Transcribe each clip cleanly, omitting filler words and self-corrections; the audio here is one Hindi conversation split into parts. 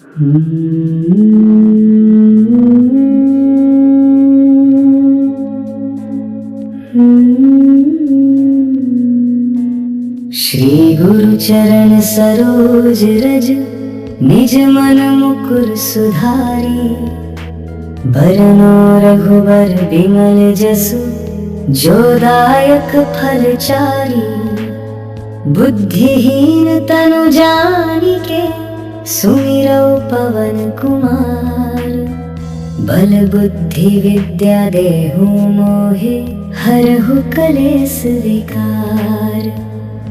श्री गुरु चरण सरोज रज निज मन मुकुर सुधारी। बरनो रघुबर बिमल जसु जो दायक फल चारी। बुद्धिहीन तनु जानिके सुमिरौ पवन कुमार। बल बुद्धि विद्या देहु मोहे हरहु कलेस विकार।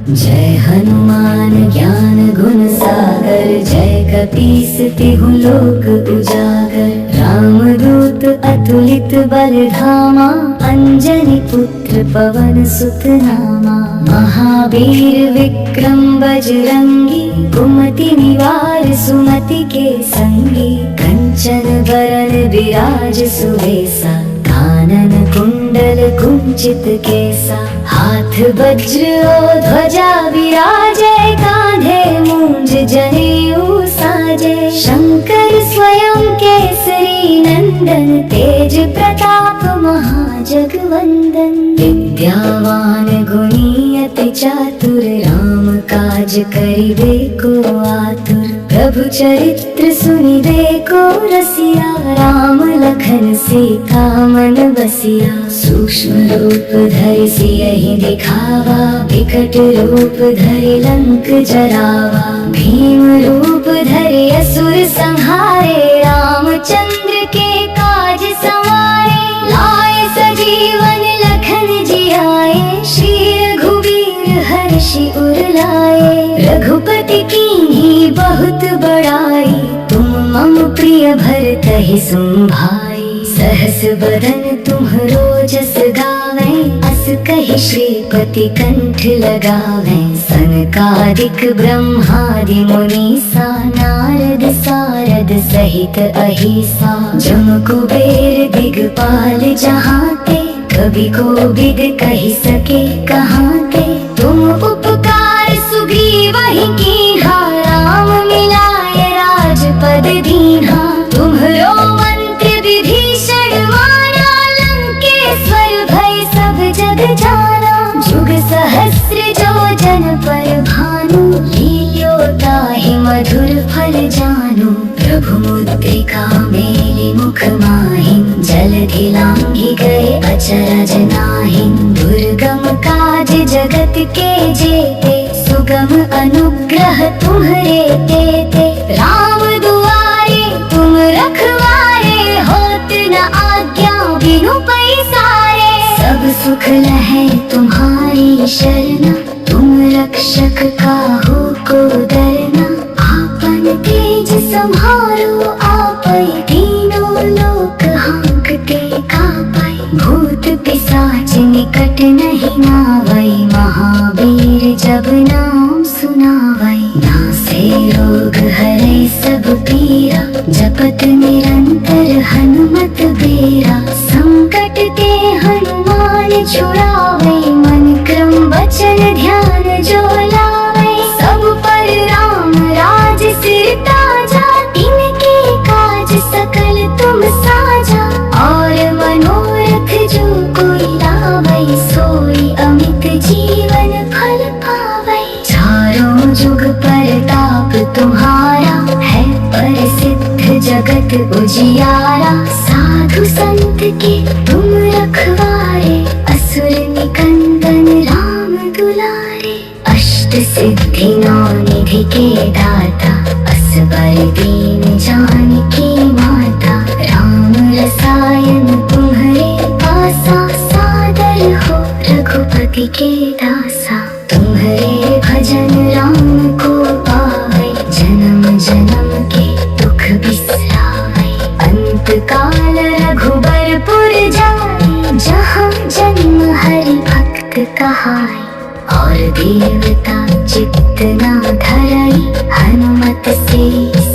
जय हनुमान ज्ञान गुण सागर जय कपीस तिहु लोक उजागर। रामदूत अतुलित बल धामा अंजनी पुत्र पवन सुत नामा। महावीर विक्रम बजरंगी कुमति निवार सुमति के संगी। कंचन बरन विराज सुवेसा कानन कुंडल कुंचित केसा। हाथ वज्र और ध्वजा विराजे कांधे मूंज जनेऊ साजे। शंकर स्वयं केसरी नंदन तेज प्रताप महाजगवंदन। विद्यावान गुणी अति चातुर राम काज करिबे को आतुर। प्रभु चरित्र सुनिबे को रसिया राम लखन सीता मन बसिया। सूक्ष्म रूप धरि सियहि दिखावा विकट रूप धरि लंक जरावा। भीम रूप धरि असुर संहारे रामचंद्र के काज संवारे। लाए सजीवन लखन जियाए श्री रघुवीर हर्षि उर लाए। रघुपति कीन्ही बहुत बड़ाई तुम मम प्रिय भरतहि संभाई। सहस बदन तुम्हरो जस गावे अस कहि श्रीपति कंठ लगावे। सनकादिक ब्रह्मादि मुनीसा नारद सारद सहित अहिसा। जम कुबेर दिगपाल जहाते कवि कोविद कहि सके कहाते। तुम उपकार सुग्रीवहि कीन्हा राम मिलाए राजपद दीन्हा। तुम्हरो मंत्र विभीषण माना लंकेश्वर भय सब जग जाना। जुग सहस्र जो जन पर भानु लील्यो ताहि मधुर फल जानु। प्रभु मुद्रिका मेलि मुख माहिन जलधि लांघि गए अचरज नाहिन। दुर्गम काज जगत के जेते सुगम अनुग्रह तुम्हरे तेते। राम दुआरे तुम रखवारे होत न आज्ञा बिनु पैसारे। सब सुख लहै तुम्हारी शरण तुम रक्षक काहू को डरना। आपन तेज सम्हारो आपै तीनों लोक हांकते कापै। भूत पिशाच निकट नहीं नावै महावीर जब नाम सुनावै। नासे रोग हरै सब पीरा जपत निरंतर हनुमत बीरा। संकट ते हनुमान छुड़ावै मन क्रम वचन ध्यान जो लावै। सब पर राम राज सिर ताजा इनके काज सकल तुम साजा। और मनोरथ जो कोई लावै सोई अमित जीवन फल पावै। चारों जुग परताप तुम्हारा है प्रसिद्ध जगत उजियारा। साधु संत के तुम रखवारे असुर निकंदन राम दुलारे। अष्ट सिद्धि नौ निधि के दाता असबर दीन जानकी माता। राम रसायन तुम्हारे पासा सादर हो रघुपति के दासा। तुम्हारे भजन राम को पावै जन्म जन्म के दुख बिसरावै। अंत काल रघुबरपुर जाई जहाँ जन्म हरि भक्त कहाई। और देवता चित्त न धरई हनुमत से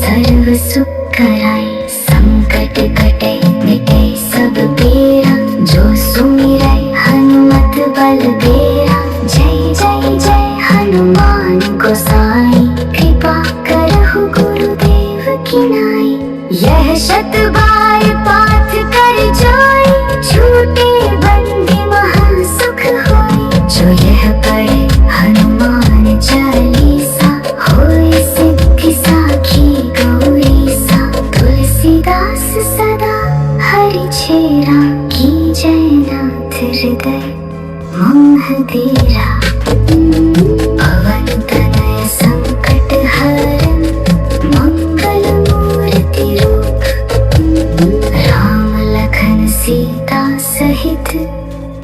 सर्व सुख कराई। संकट कटे मिटे सब बेरा जो सुमिरै हनुमत बलबीरा। जय जय जय हनुमान गोसाई कृपा करहु गुरुदेव की। किनाए। यह शत बार पाठ कर जाए, छूटे बंदी महासुख होए। जो यह पढ़े हनुमान चालीसा, होए सिद्धि साखी गौरीसा। तुलसीदास सदा हरि छेरा, की जयनाथ हृदय मोह धीरा। पवन तनय संकट हरण, मंगल मूर्ति रूप। राम लखन सीता सहित,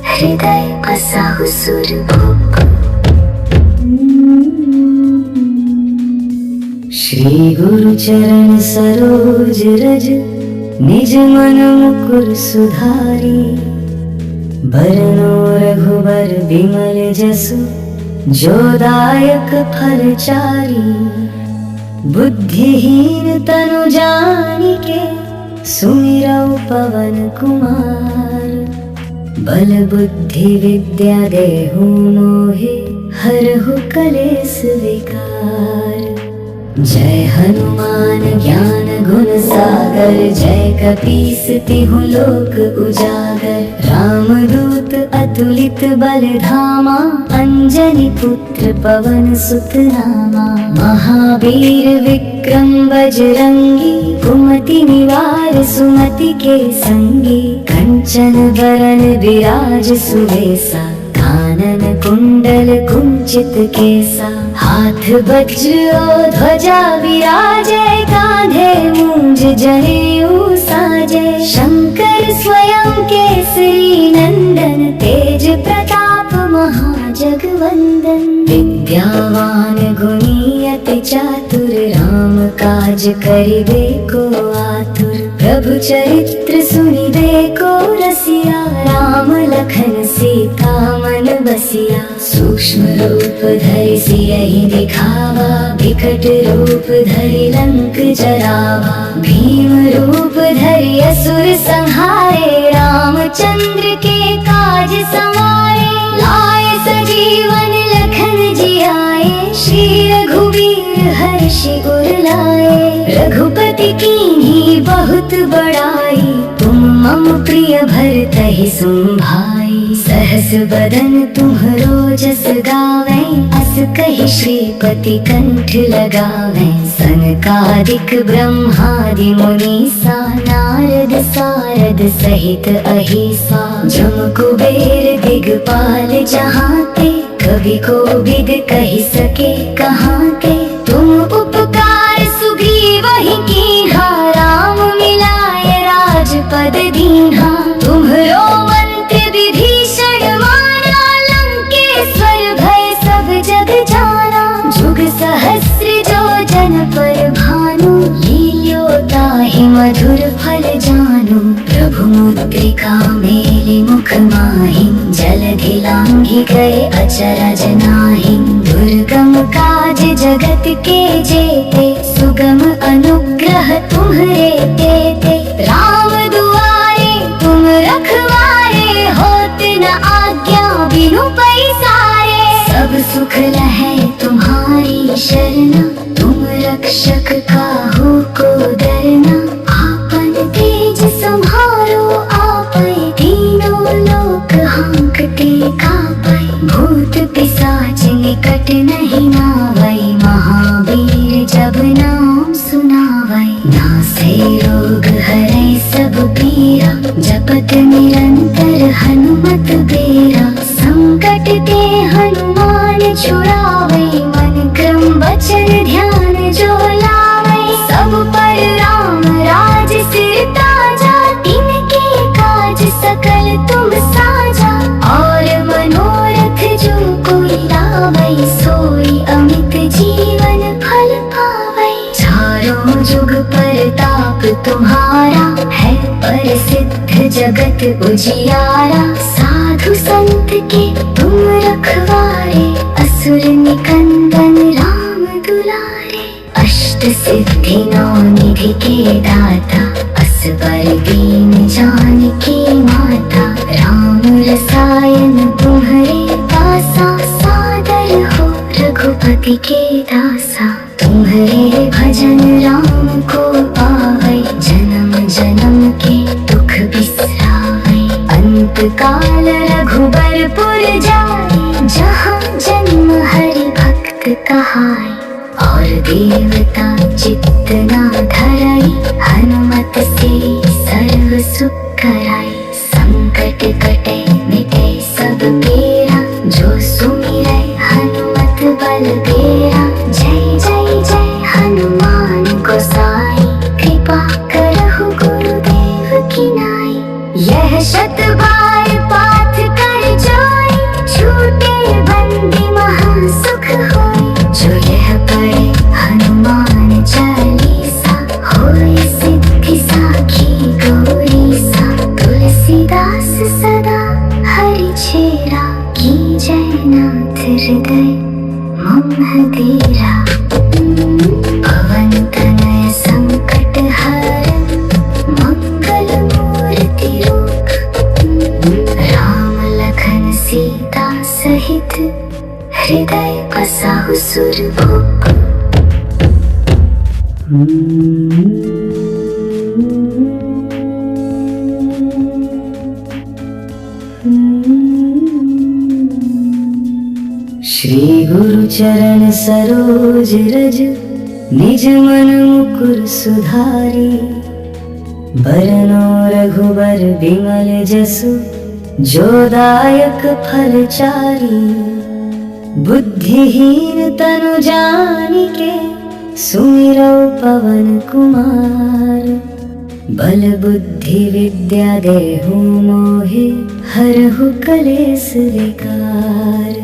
हृदय बसाहु सुरभूप। श्री गुरु चरण सरोज रज, निज मन मुकुर सुधारी। बरनो रघुबर बिमल जसु, जो दायक फल चारी। बुद्धिहीन तनु जानिके, सुमिरौ पवन कुमार। बल बुद्धि विद्या देहु मोहे, हरहु कलेस विकार। जय हनुमान ज्ञान गुण सागर, जय कपीस तिहु लोक उजागर। रामदूत अतुलित बल धामा, अंजनी पुत्र पवन सुत नामा। महावीर विक्रम बजरंगी, कुमति निवार सुमति के संगी। कंचन बरन विराज सुवेसा, कानन कुंडल कुंचित केसा। हाथ वज्र और ध्वजा विराजे, कांधे मूंज जनेऊ साजे। शंकर स्वयं केसरी नंदन, तेज प्रताप महाजगवंदन। विद्यावान गुणी अति चातुर, राम काज करिबे को आतुर। प्रभु चरित्र सुनिबे को रसिया, राम लखन सीता मन बसिया। सूक्ष्म रूप धरि सियहि दिखावा, विकट रूप धरि लंक जरावा। भीम रूप धरि असुर संहारे, रामचंद्र के काज सवारे। लाए सजीवन लखन जियाए, श्री रघुवीर हर्षि उर लाए। रघुपति कीन्ही बहुत बड़ाई, तुम मम प्रिय भरतहि संभाई। सहस बदन तुम्हरो जस गावें, अस कहि श्रीपति कंठ लगावें। सनकादिक ब्रह्मादि मुनीसा, नारद सारद सहित अहिसा। जम कुबेर दिगपाल जहांते, कवि कोविद कहि सके कहांते। तुम उपकार सुग्रीवहि कीन्हा, राम मिलाए राजपद दीन्हा। तुम्हरो मंत्र विभीषण माना, लंकेश्वर भय सब जग जाना। जुग सहस्र जो जन पर भानु, लील्यो ताहि मधुर फल जानू। प्रभु मुद्रिका मेलि मुख माहिं, जलधि लांघि गए अचरज नाहिं। दुर्गम काज जगत के जेते, सुगम अनुग्रह तुम्हरे तेते। राम दुआरे तुम रखवारे, होत न आज्ञा बिनु पैसारे। सब सुख लहै तुम्हारी शरणा, तुम रक्षक काहू को डरना। आपन तेज सम्हारो आपै, तीनों लोक हांकते कापै। भूत पिशाच निकट नहीं नावै, महावीर जब नाम सुनावै। नासै रोग हरै सब पीरा, जपत निरंतर हनुमत बेरा। संकट ते हनुमान छुड़ावै, मन क्रम वचन ध्यान जो लावै। सब पर राम राज सिर ताजा, तिनके काज सकल तुम साजा। और मनोरथ जो कोई लावै, सोई अमित जीवन फल पावै। चारों जुग परताप तुम्हारा, है प्रसिद्ध जगत उजियारा। साधु संत के तुम रखवारे, असुर निकंदन राम दुलारे। अष्ट सिद्धि नौ निधि के दाता, असबर दीन जानकी माता। राम रसायन तुम्हरे पासा, सादर हो रघुपति के दासा। तुम्हरे भजन राम को असुर भोग। श्री गुरु चरण सरोज रज, निज मन मुकुर सुधारी। बरनो रघुबर बिमल जसु, जो दायक फल चारी। बुद्धिहीन तनु जानिके, सुमिरौ पवन कुमार। बल बुद्धि विद्या देहु मोहे, हरहु कलेस विकार।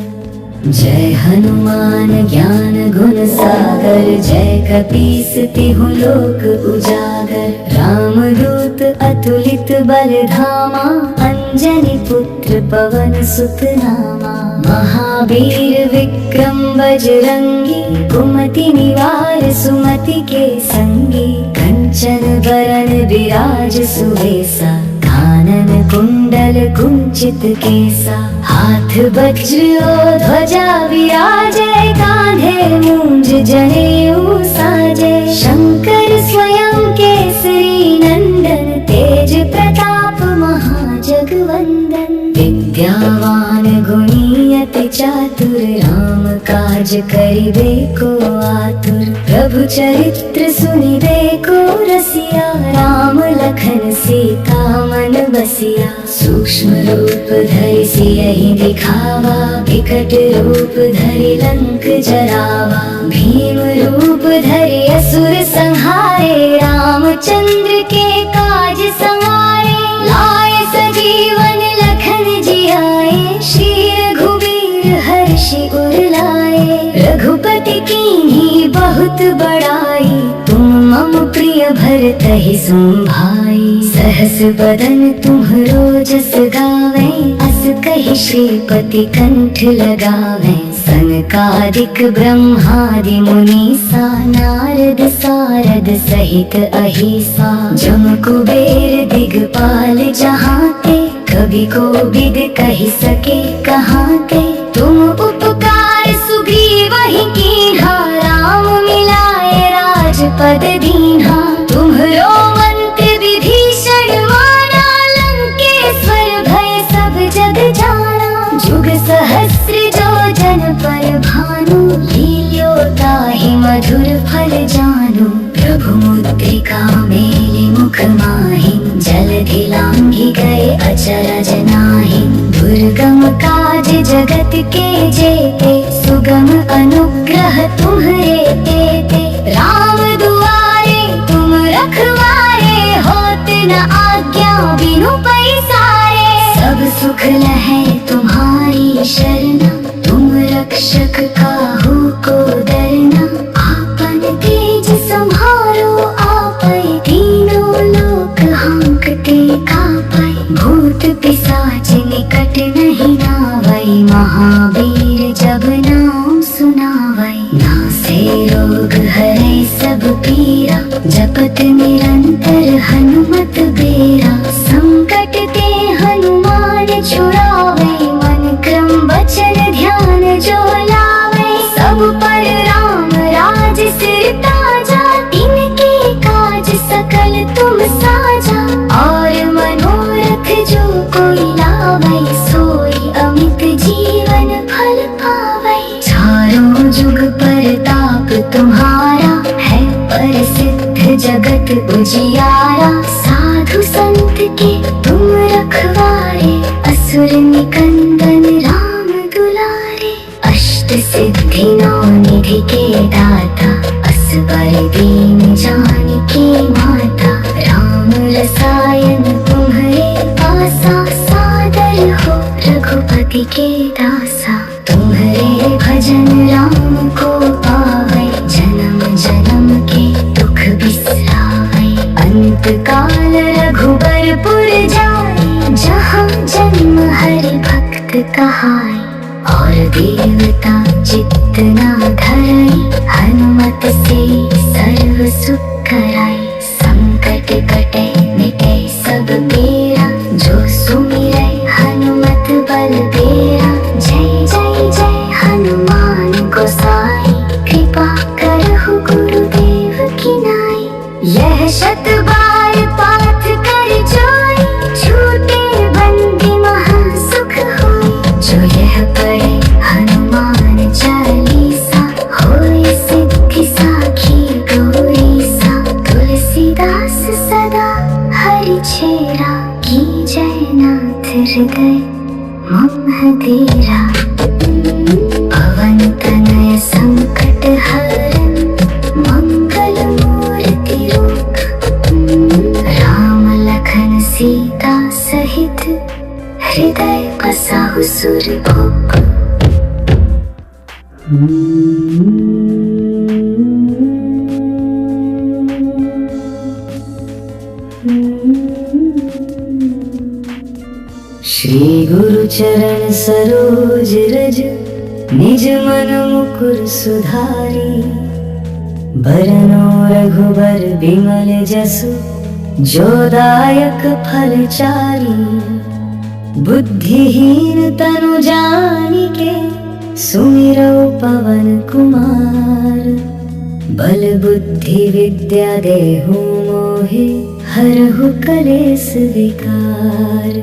जय हनुमान ज्ञान गुण सागर, जय कपीस तिहु लोक उजागर। रामदूत अतुलित बल धामा, अंजनी पुत्र पवन सुत नामा। महावीर विक्रम बजरंगी, कुमति निवार सुमति के संगी। कंचन बरन विराज सुबेसा, कानन कुंडल कुंचित केसा। हाथ वज्र और ध्वजा विराजै, कांधे मूंज जनेऊ साजै। शंकर स्वयं केसरी नंदन, तेज प्रताप महाजगवंदन। विद्यावान गुणी अति चातुर, राम काज करिबे को आतुर। प्रभु चरित्र सुनिबे को रसिया, राम लखन सीता मन बसिया। सूक्ष्म रूप धरि सियहि दिखावा, विकट रूप धरि लंक जरावा। भीम रूप धरि असुर संहारे, रामचंद्र के काज संवारे। लाए सजीवन लखन जियाए, श्री रघुवीर हर्षि उर लाए। रघुपति कीन्ही बहुत बड़ाई, तुम मम प्रिय भरतहि संभाई। सहस बदन तुम्हरो जस गावे, अस कहि श्रीपति कंठ लगावे। सनकादिक ब्रह्मादि मुनीसा, नारद सारद सहित अहिसा। जम कुबेर दिगपाल जहाते, कवि कोविद कहि सके कहाते। तुम उपकार सुग्रीवहि कीन्हा, राम मिलाए राजपद दीन्हा। तुम्हरो मंत्र विभीषण माना, लंकेश्वर भय सब जग जाना। जुग सहस्र जो जन पर भानु, लील्यो ताहि मधुर फल जानु। प्रभु मुद्रिका मेलि मुख माहिं, जलधि लांघि गए अचरज नाहिं। दुर्गम काज जगत के जेते, सुगम अनुग्रह तुम्हरे तेते। राम दुआरे तुम रखवारे, होत न आज्ञा बिनु पैसारे। सब सुख लहै तुम्हारी शरणा, तुम रक्षक काहू को डरना। आपन तेज सम्हारो आपै, तीनों लोक हांकते कापै। भूत पिशाच निकट नहीं आवै, महावीर जब नाम सुनावै। नासे रोग हरै सब पीरा, जपत निरंतर हनुमत बेरा। संकट ते हनुमान छुड़ावै, मन क्रम वचन ध्यान जो लावै। सब पर राम राज सिर ताजा, तिनके काज सकल तुम साजा। और मनोरथ जो कोई लावै, सोई अमित जीवन फल पावै। चारों जुग परताप तुम्हारा, है प्रसिद्ध जगत उजियारा। साधु संत के तुम रखवारे, असुर निकंदन राम दुलारे। अष्ट सिद्धि नौ निधि के दाता, असबर दीन जानकी माता। राम रसायन तुम्हरे पासा, सादर हो रघुपति के दासा। तुम्हरे भजन राम को पावै, जन्म जन्म के दुख बिसरावै। अंत काल रघुबरपुर जाई, जहाँ जन्म हरि भक्त कहाई। और देवता चित्त न धरई, हनुमत से सर्व सुख कराई। संकट कटे मिटे सब पीरा, जो सुमिरै हनुमत बल बीरा। जय जय जय हनुमान गोसाई, शत बार पाठ कर जोई, छूटे बंदी महासुख होई। जो यह पढ़े हनुमान चालीसा, होई सिद्धि साखी गौरी सा। तुलसीदास सदा हरि चेरा, की जय नाथ हृदय मम धीरा। पवन तनय संकट हरन, मंगल मूर्ति रूप। राम लखन सीता सहित, हृदय बसाहु सुरभूप। श्री गुरु चरण सरोज रज, निज मन मुकुर सुधारी। बरनो रघुबर बिमल जसु, जो दायक फल चारी। बुद्धिहीन तनु जानिके, सुमिरौ पवन कुमार। बल बुद्धि विद्या देहु मोहे, हरहु कलेस विकार।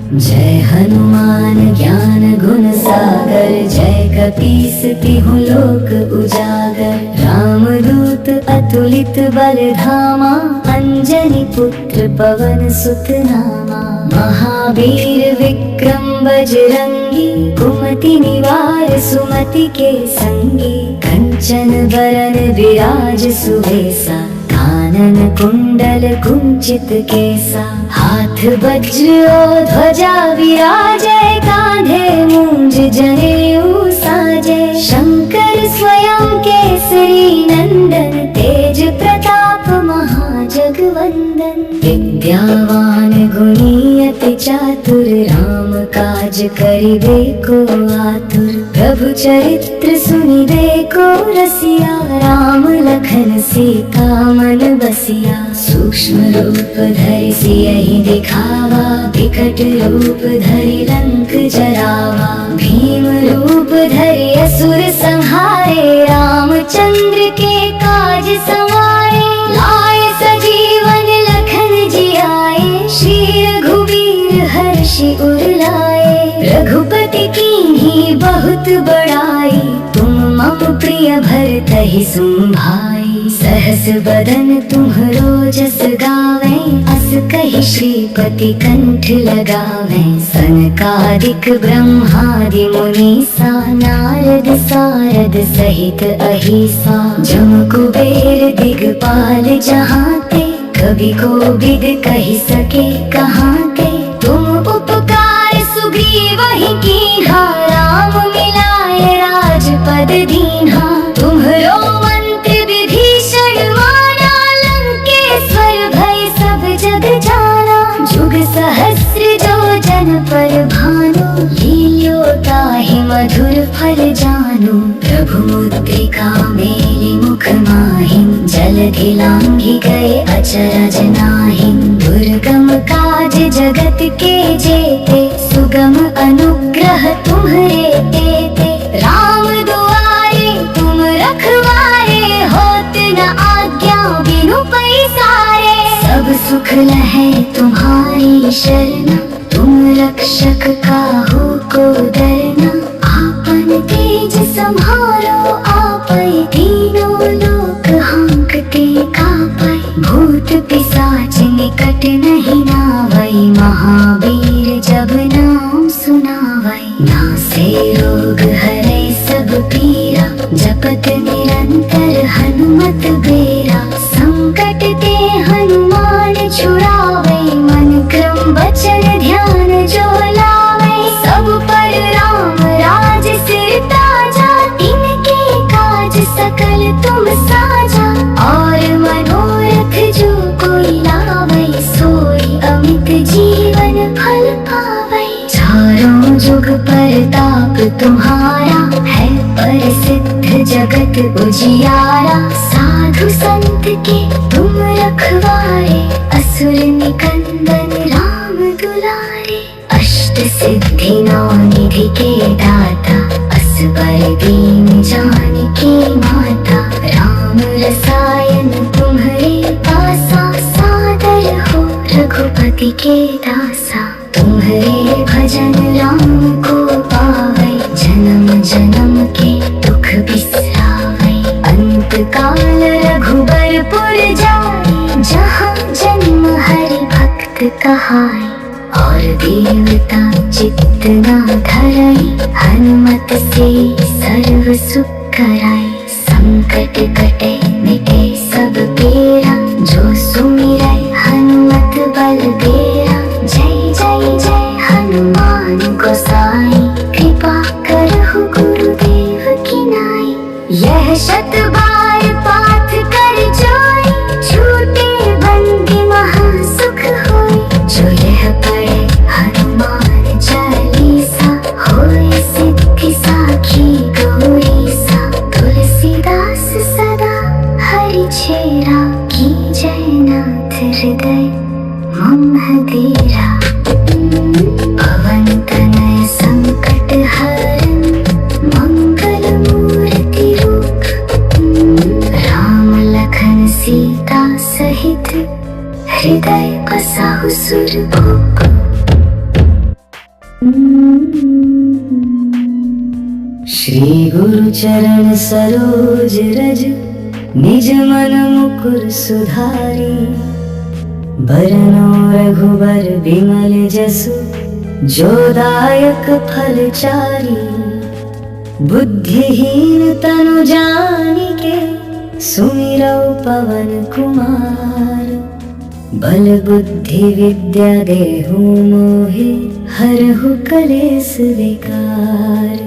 जय हनुमान ज्ञान गुण सागर, जय कपीस तिहु लोक उजागर। रामदूत अतुलित बल धामा, अंजनी पुत्र पवन सुत नामा। महावीर विक्रम बजरंगी, कुमति निवार सुमति के संगी। कंचन बरन विराज सुबेसा, कानन कुंडल कुंचित केसा। हाथ वज्र और ध्वजा विराजे, कांधे मूंज जनेऊ साजे। शंकर स्वयं केसरी नंदन, तेज प्रताप महाजगवंदन। विद्यावान गुणी अति चातुर, राम काज करिबे को आतुर। प्रभु चरित्र सुनिबे को रसिया, राम लखन सीता मन बसिया। सूक्ष्म रूप धरि सियहि दिखावा, विकट रूप धरि लंक जरावा। भीम रूप धरि असुर संहारे, रामचंद्र के काज सवारे। लाए सजीवन लखन जियाए, श्री रघुवीर हर्षि उर लाए। रघुपति कीन्ही बहुत बड़ाई, तुम मम प्रिय भरतहि सुन भाई। सहस बदन तुम्हरो जस गावे, अस कहि श्रीपति कंठ लगावे। सनकादिक ब्रह्मादि मुनीसा, नारद सारद सहित अहिसा। जम कुबेर दिगपाल जहाते, कवि कोविद कहि सके कहाते। तुम उपकार सुग्रीवहि कीन्हा, राम मिलाए राजपद दीन्हा। तुम्हरो मंत्र विभीषण माना, लंकेश्वर भय सब जग जाना। जुग सहस्र जो जन पर भानु, लील्यो ताहि मधुर फल जानु। प्रभु मुद्रिका मेलि मुख माहिं, जलधि लांघि गए अचरज नाहिं। दुर्गम काज जगत के जेते, सुगम अनुग्रह तुम्हरे तेते। राम दुआरे तुम रखवारे, होत न आज्ञा बिनु पैसारे। सब सुख लहै तुम्हारी शरण, तुम रक्षक काहू को डरना। आपन तेज सम्हारो आपै, तीनों लोक हांकते कापै। भूत पिशाच निकट नहीं नावै, महावीर जब नाम सुनावै। नासे रोग हरै सब पीरा, जपत निरंतर हनुमत बेरा। संकट ते हनुमान छुड़ावे, मन क्रम वचन ध्यान जो लावे। सब पर राम राज सिर ताजा, तिनके काज सकल तुम साजा। और मनोरथ जो कोई लावे, सोई अमित जीवन फल पावे। चारों जुग परताप तुम्हारा, है प्रसिद्ध जगत उजियारा। साधु संत के तुम रखवारे, असुर निकंदन राम दुलारे। अष्ट सिद्धि नौ निधि के दाता, असबर दीन जानकी माता। राम रसायन तुम्हरे पासा, पति के दासा। तुम्हारे भजन राम को पावे, जन्म जन्म के दुख बिसरावे। अंत काल रघुबरपुर जाए, जहाँ जन्म हरि भक्त कहाए। और देवता चित्त ना धराई, हनुमत से सर्व सुख कराए। संकट कटे मिटे सब पीरा, जो सुमिरै हनुमत बलबीरा। जय जय जय हनुमान गोसाई, कृपा करहु गुरुदेव की नाई। यह शत बार पाठ कर जोई, छूटे बंदी महा सुख होई। जो यह पढ़े हनुमान चालीसा, होए सिद्धि साखी गौरीसा। तुलसीदास सदा हरि चेरा, की जय नाथ हृदय मम धीरा। पवन तनय संकट हरन, मंगल मूर्ति रूप। राम लखन सीता सहित, हृदय बसाहु सुरभूप। श्री गुरु चरण सरोज रज, निज मन मुकुर सुधारी। बरनौ रघुबर बिमल जसु, जो दायक फल चारी। बुद्धिहीन तनु जानिके, सुमिरौ पवन कुमार। बल बुद्धि विद्या देहु मोहे, हरहु कलेस विकार।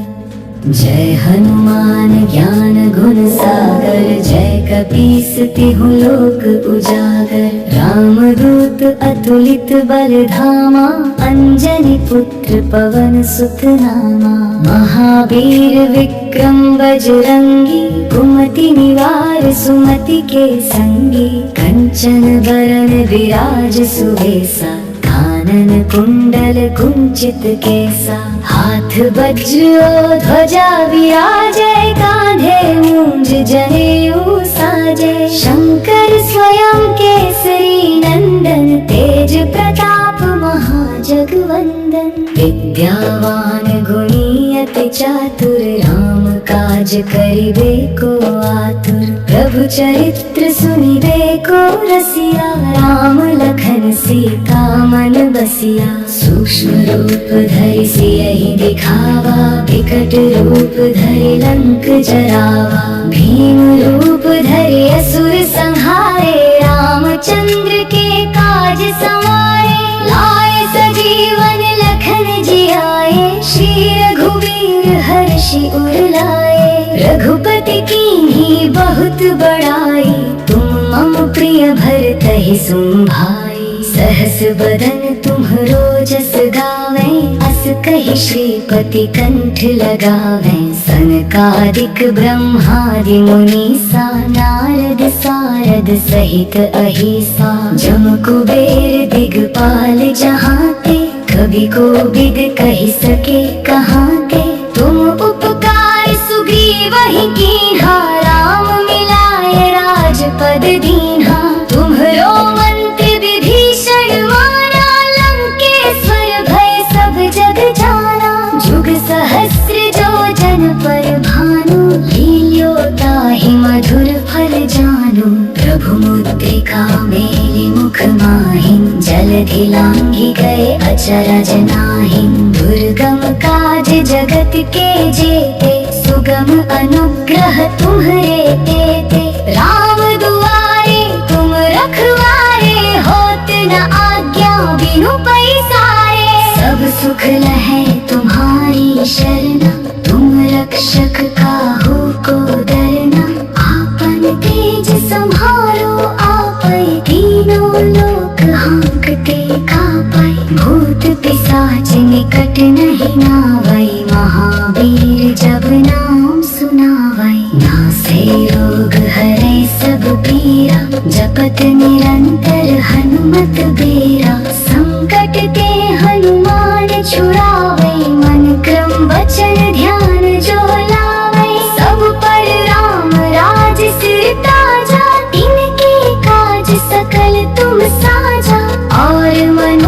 जय हनुमान ज्ञान गुण सागर, जय कपीस तिहु लोक उजागर। रामदूत अतुलित बल धामा, अंजनी पुत्र पवन सुत नामा। महावीर विक्रम बजरंगी, कुमति निवार सुमति के संगी। कंचन बरन विराज सुबेसा, कानन कुंडल कुंचित केसा। हाथ वज्र और ध्वजा विराजे, कांधे मूंज जनेऊ साजे। शंकर स्वयं केसरी नंदन, तेज प्रताप महाजगवंदन। विद्यावान गुणी अति चातुर, राम काज करिबे को आतुर। प्रभु चरित्र सुनिबे को रसिया, राम लखन सीता मन बसिया। सूक्ष्म रूप धरि सियहि दिखावा, विकट रूप धरि लंक जरावा। भीम रूप धरि असुर संहारे, रामचंद्र के काज सवारे। लाए सजीवन लखन जियाए, श्री रघुवीर हर्षि उर लाए। रघुपति कीन्ही बहुत बड़ाई, तुम मम प्रिय भरतहि सुन भाई। सहस बदन तुम्हरो जस गावे, अस कहि श्रीपति कंठ लगावे। सनकादिक ब्रह्मादि मुनीसा, नारद सारद सहित अहिसा। जम कुबेर दिगपाल जहाते, कवि कोविद कहि सके कहाते। तुम उपकार सुग्रीवहि कीन्हा, राम मिलाए राजपद दीन्हा। तुम्हरो मंत्र विभीषण माना, लंकेश्वर भय सब जग जाना। जुग सहस्र जो जन पर भानु, लील्यो ताहि मधुर फल जानु। प्रभु मुद्रिका मेलि मुख माहिन, जलधि लांघि गए अचरज नाहिन। दुर्गम काज जगत के जेते, सुगम अनुग्रह तुम्हरे तेते। राम दुआरे तुम रखवारे, होत न आज्ञा बिनु पैसारे। सब सुख लहै तुम्हारी शरणा, तुम रक्षक काहू को डरना। आपन तेज संहारो आपै, तीनों लोक हांकते कापै। भूत पिशाच निकट नहीं नावै, महावीर जब नाम सुनावै। नासै रोग हरै सब पीरा, जपत निरंतर हनुमत बीरा। संकट ते हनुमान छुड़ावै, मन क्रम वचन ध्यान जो लावै। सब पर राम राज सिर ताजा, तिनके काज सकल तुम साजा। और मन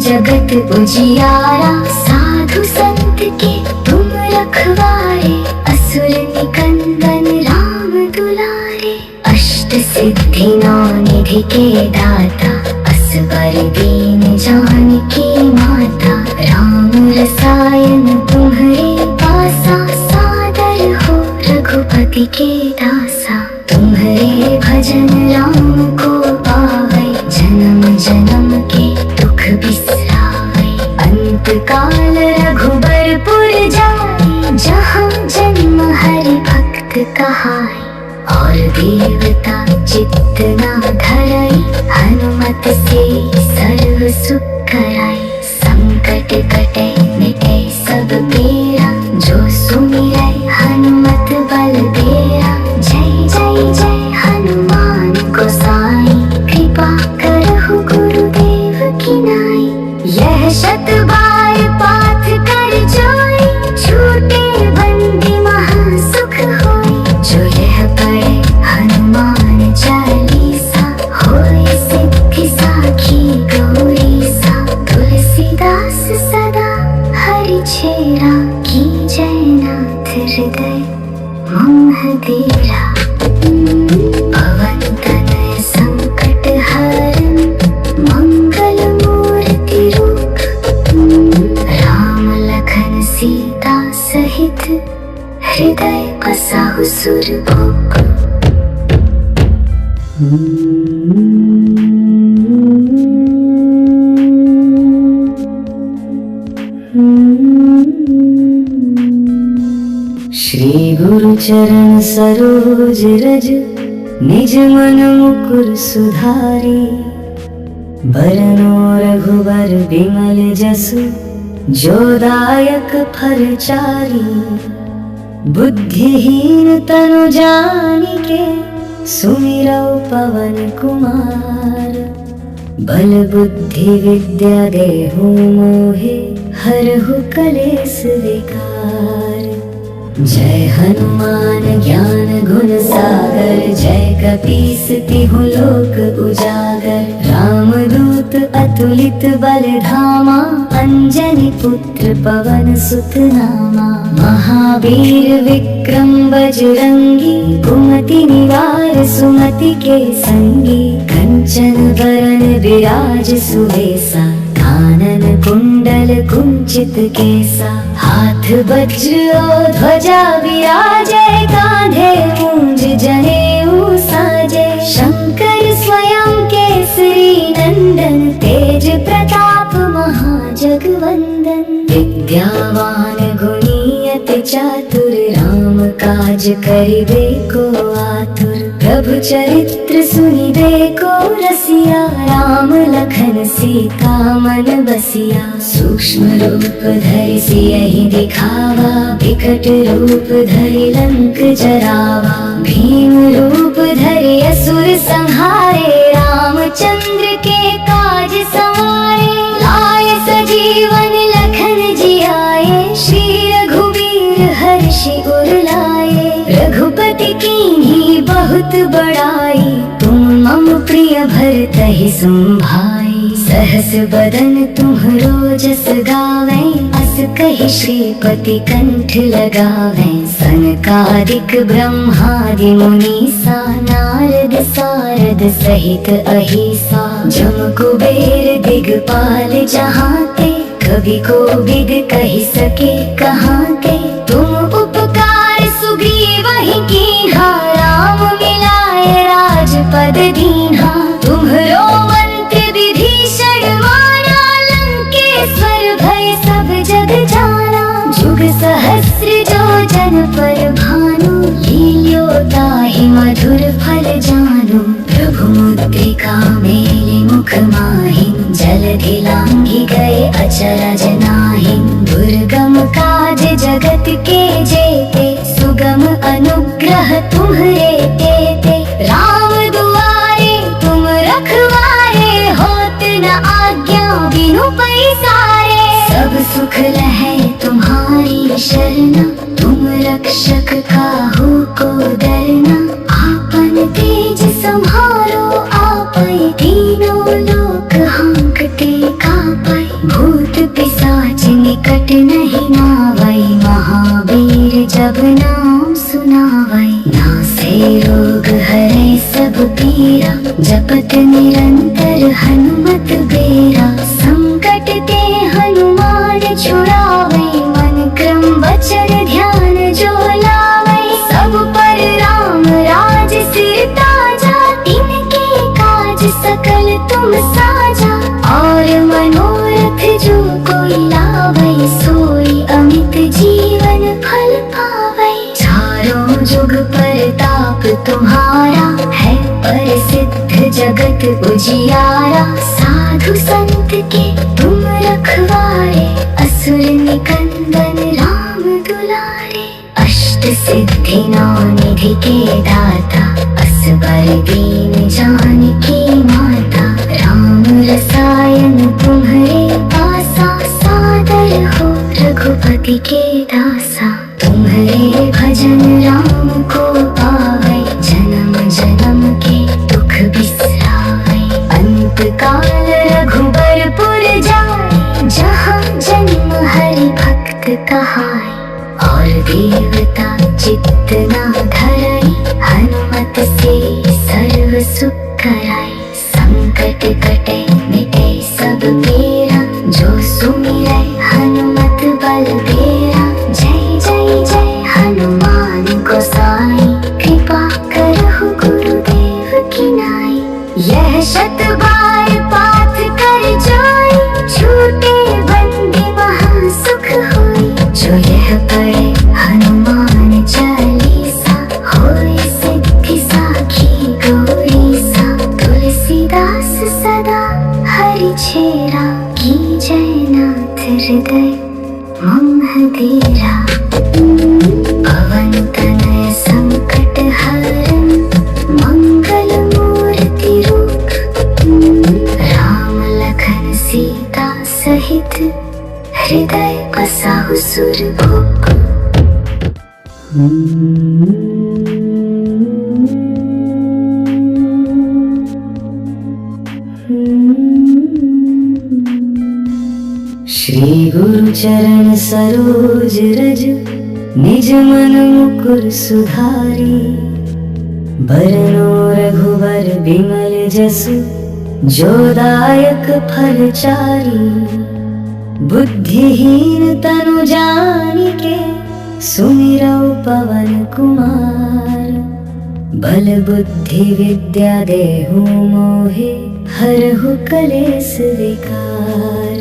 जगत उजियारा, साधु संत के तुम रखवारे, असुर निकंदन राम दुलारे। अष्ट सिद्धि नौ निधि के दाता, असबर दीन जानकी माता। राम रसायन तुम्हारे पासा, सादर हो रघुपति के दासा। तुम्हारे भजन राम को पावे, जन्म जन्म के दुख बिसरावे। अंत काल रघुबरपुर जाए, जहाँ जन्म हरि भक्त कहाए। और देवता चित्त न धरई, हनुमत से सर्व सुख कराई। संकट कटे मिटे सब पीरा, जो सुमिरै हनुमत बलबीरा। जय जय जय हनुमान गोसाई, कृपा करहु गुरुदेव की नाई। यह शत बार पाठ कर जोई, छूटे बंदी महा सुख होई। जो यह पढ़े हनुमान चालीसा, होय सिद्धि साखी गौरीसा। तुलसीदास सदा हरि चेरा, की जयनाथ हृदय मोह धीरा। पवन तनय संकट हरन, मंगल मूर्ति रूप। राम लखन सीता सहित, हृदय बसाहु सुरभूप। श्री गुरु चरण सरोज रज, निज मन मुकुर सुधारी। बरनो रघुबर बिमल जसु, जो दायक फल चारी। बुद्धिहीन तनु जानिके, सुमिरौ पवन कुमार। बल बुद्धि विद्या देहु मोहे, हरहु कलेस विकार। जय हनुमान ज्ञान गुण सागर, जय कपीस तिहु लोक उजागर। रामदूत अतुलित बल धामा, अंजनी पुत्र पवन सुत नामा। महावीर विक्रम बजरंगी, कुमति निवार सुमति के संगी। कंचन वरन विराज सुवेसा, कानन कुंडल कुंचित केसा। हाथ वज्र और ध्वजा विराजे, कांधे मूंज जनेऊ साजे। शंकर स्वयं केसरी नंदन, तेज प्रताप महाजगवंदन। विद्यावान गुणी अति चातुर, राम काज करिबे को आतुर। प्रभु चरित्र सुनिबे को रसिया, राम लखन सीता मन बसिया। सूक्ष्म रूप धरि सियहि दिखावा, विकट रूप धरि लंक जरावा। भीम रूप धरि असुर संहारे, रामचंद्र के काज सवारे। लाए सजीवन लखन जियाए, श्री रघुवीर हर्षि उर लाए। रघुपति कीन्ही बहुत बड़ाई, तुम मम प्रिय भरतहि संभाई। सहस बदन तुम्हरो जस गावें, अस कहि श्रीपति कंठ लगावें। सनकादिक ब्रह्मादि मुनीसा, नारद सारद सहित अहिसा। जम कुबेर दिगपाल जहांते, कवि कोविद कहि सके कहांते। तुम उपकार सुग्रीवहि कीन्हा, राम मिलाए राजपद दीन्हा। तुम्हरो मंत्र विभीषण माना, लंकेश्वर भय सब जग जाना। जुग सहस्र जो जन पर भानु, लील्यो ताहि मधुर फल जानु। प्रभु मुद्रिका मेलि मुख माहिं, जलधि लांघि गए अचरज नाहिं। दुर्गम काज जगत के जेते, सुगम अनुग्रह तुम्हरे तेते। राम दुआरे तुम रखवारे, होत न आज्ञा बिनु पैसारे। सब सुख लहै तुम्हारी शरणा, तुम रक्षक काहू को डरना। आपन तेज संहारो आपै, तीनों लोक हांकते कापै। निकट नहीं नावै, महावीर जब नाम सुनावै। नासे रोग हरे सब पीरा, जपत निरंतर हनुमत बेरा। संकट ते हनुमान छुड़ावै, मन क्रम वचन ध्यान जो लावै। सब पर राम राज सिर ताजा, तिनके काज सकल तुम साजा। और मनोरथ जो कोई लावै, सोई अमित जीवन फल पावै। चारों जुग परताप तुम्हारा, है प्रसिद्ध जगत उजियारा। साधु संत के तुम रखवारे, असुर निकंदन राम दुलारे। अष्ट सिद्धि नौ निधि के दाता, असबर दीन जानकी माता। राम रसायन तुम्हारे पासा, सादर हो रघुपति के दासा। तुम्हारे भजन राम को पावै, जन्म जन्म के दुख बिसरावै। अंत काल रघुबरपुर जाय, जहाँ जन्म हरि भक्त कहाय। और देवता चित्त न धरई, हनुमत से सर्व सुख कराई। संकट कटे मिटे सब पीरा, जो सुमिरै हनुमत बलबीरा। जय जय जय हनुमान गोसाई, कृपा करहु गुरुदेव की नाई। यह शत बार पाठ कर जाय, छूटे बंदी महा सुख होय। जो यह पढ़े हनुमान चालीसा, होय सिद्धि साखी गौरीसा। तुलसीदास सदा हरि चेरा, की जयनाथ हृदय मोह धीरा। पवन तनय संकट हरण, मंगल मूर्ति रूप। राम लखन सीता सहित, हृदय बसाहु सुरभूप। श्री गुरु चरण सरोज रज, निज मन मुकुर सुधारी। बरनो रघुबर बिमल जसु, जो दायक फल चारी। बुद्धिहीन तनु जानिके, सुमिरौ पवन कुमार। बल बुद्धि विद्या देहु मोहे, हरहु कलेस विकार।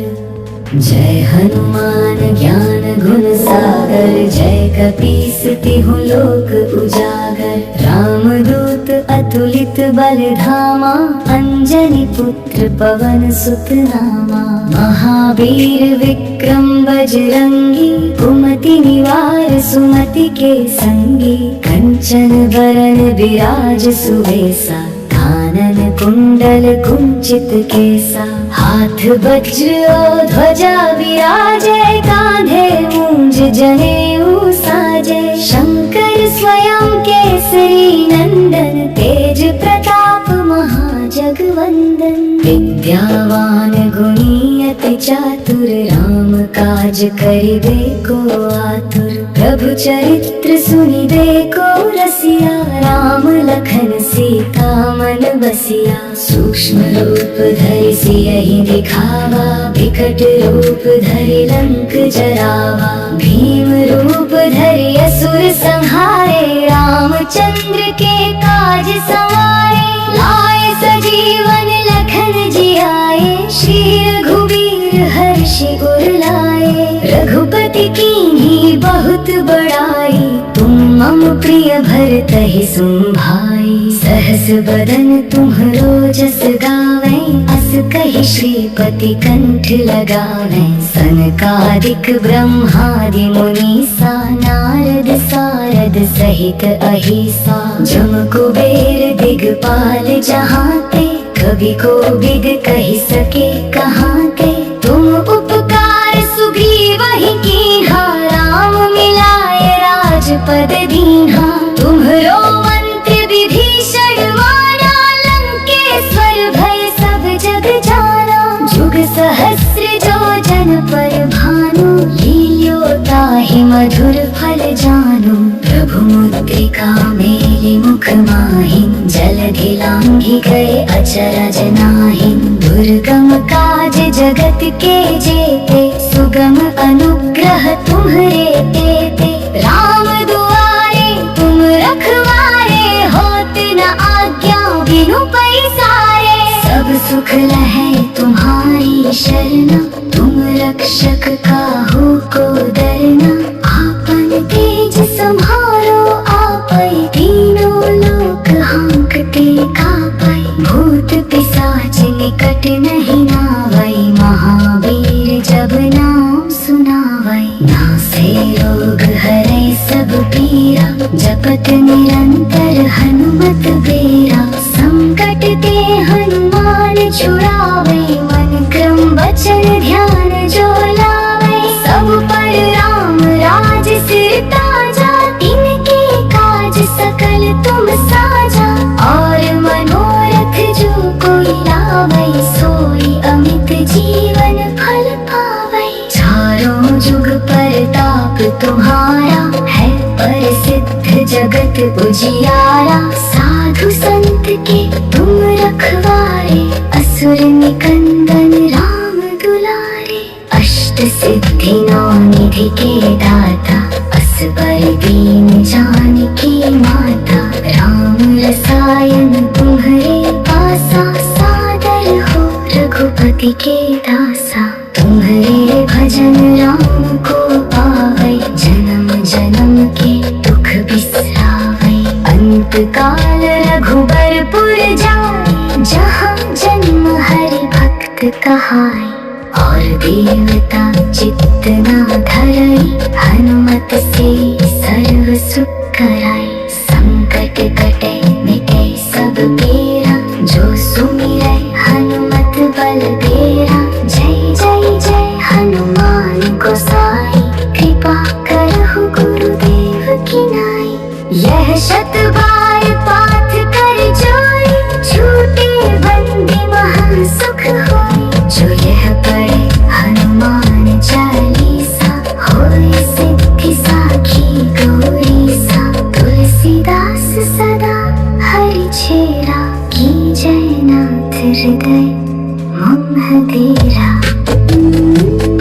जय हनुमान ज्ञान गुण सागर, जय कपीस तिहु लोक उजागर। रामदूत अतुलित बल धामा, अंजनी पुत्र पवन सुत नामा। महावीर विक्रम बजरंगी, कुमति निवार सुमति के संगी। कंचन बरन विराज सुबेसा, कानन कुंडल कुंचित केसा। हाथ वज्र और ध्वजा विराजे, कांधे मूंज जनेऊ साजे। शंकर स्वयं केसरी नंदन, तेज प्रताप महाजगवंदन। विद्यावान गुणी अति चातुर, राम काज करिबे को आतुर। प्रभु चरित्र सुनिबे को रसिया, राम लखन सीता मन बसिया। सूक्ष्म रूप धरि सियहि दिखावा, विकट रूप धरि लंक जरावा। भीम रूप धरि असुर संहारे, रामचंद्र के काज सवारे। लाए सजीवन लखन जियाए, श्री रघुवीर हर्षि उर लाए। रघुपति कीन्ही बहुत बड़ाई, तुम मम प्रिय भरतहि सुभाई। सहस बदन तुम्हरो जस गावै, अस कहि श्रीपति कंठ लगावै। सनकादिक ब्रह्मादि मुनीसा, नारद सारद सहित अहिसा। जम कुबेर दिगपाल जहाते, कवि कोविद कहि सके कहाते। तुम उपकार सुग्रीवहि कीन्हा, राम मिलाए राजपद दीन्हा। तुम्हरो मंत्र विभीषण माना, लंकेश्वर भय सब जग जाना। जुग सहस्र जो जन पर भानु, ही गए अचरज नाहिं, दुर्गम काज जगत के जेते, सुगम अनुग्रह तुम्हरे तेते। राम दुआरे तुम रखवारे, होत न आज्ञा बिनु पैसारे। सब सुख लहै तुम्हारी शरणा, तुम रक्षक काहू को डरना। आपन तेज सम्हारो आपै, तीनों लोक हांकते कापै। भूत पिशाच निकट नहीं नावै, महावीर जब नाम सुनावै। नासे रोग हरै सब पीरा, जपत निरंतर हनुमत बेरा। संकट ते हनुमान छुड़ावे, मन क्रम वचन ध्यान जो लावे। सब पर राम राज सिर ताजा, इनके काज सकल तुम साजा। और मनोरथ जो कोई लावे, सोई अमित जीवन फल पावे। चारों जुग परताप तुम्हारा, है प्रसिद्ध जगत उजियारा। साधु संत के तुम रखवारे, असुर निकंदन राम दुलारे। अष्ट सिद्धि नौ निधि के दाता, असबर दीन जानकी माता। राम रसायन तुम्हरे पासा, सादर हो रघुपति के दासा। तुम्हरे भजन राम को पावै, जन्म जन्म के दुख बिसरावै। अंत काल रघुबरपुर जाय, जहाँ जन्म हरि भक्त कहाय। और देवता चित्त न धरै, हनुमत से सर्व सुख कराय। संकट कटे मिटे सब पीरा, जो सुमिरै हनुमत बलबीरा। जय जय जय हनुमान गोसाई, कृपा करहु गुरुदेव की नाई। यह शत बार पाठ कर जोई, छूटे बंदी महा सुख होई। जो यह पढ़े हनुमान चालीसा, होय सिद्धि साखी गौरीसा। तुलसीदास सदा हरि चेरा, की जय नाथ हृदय मम धीरा।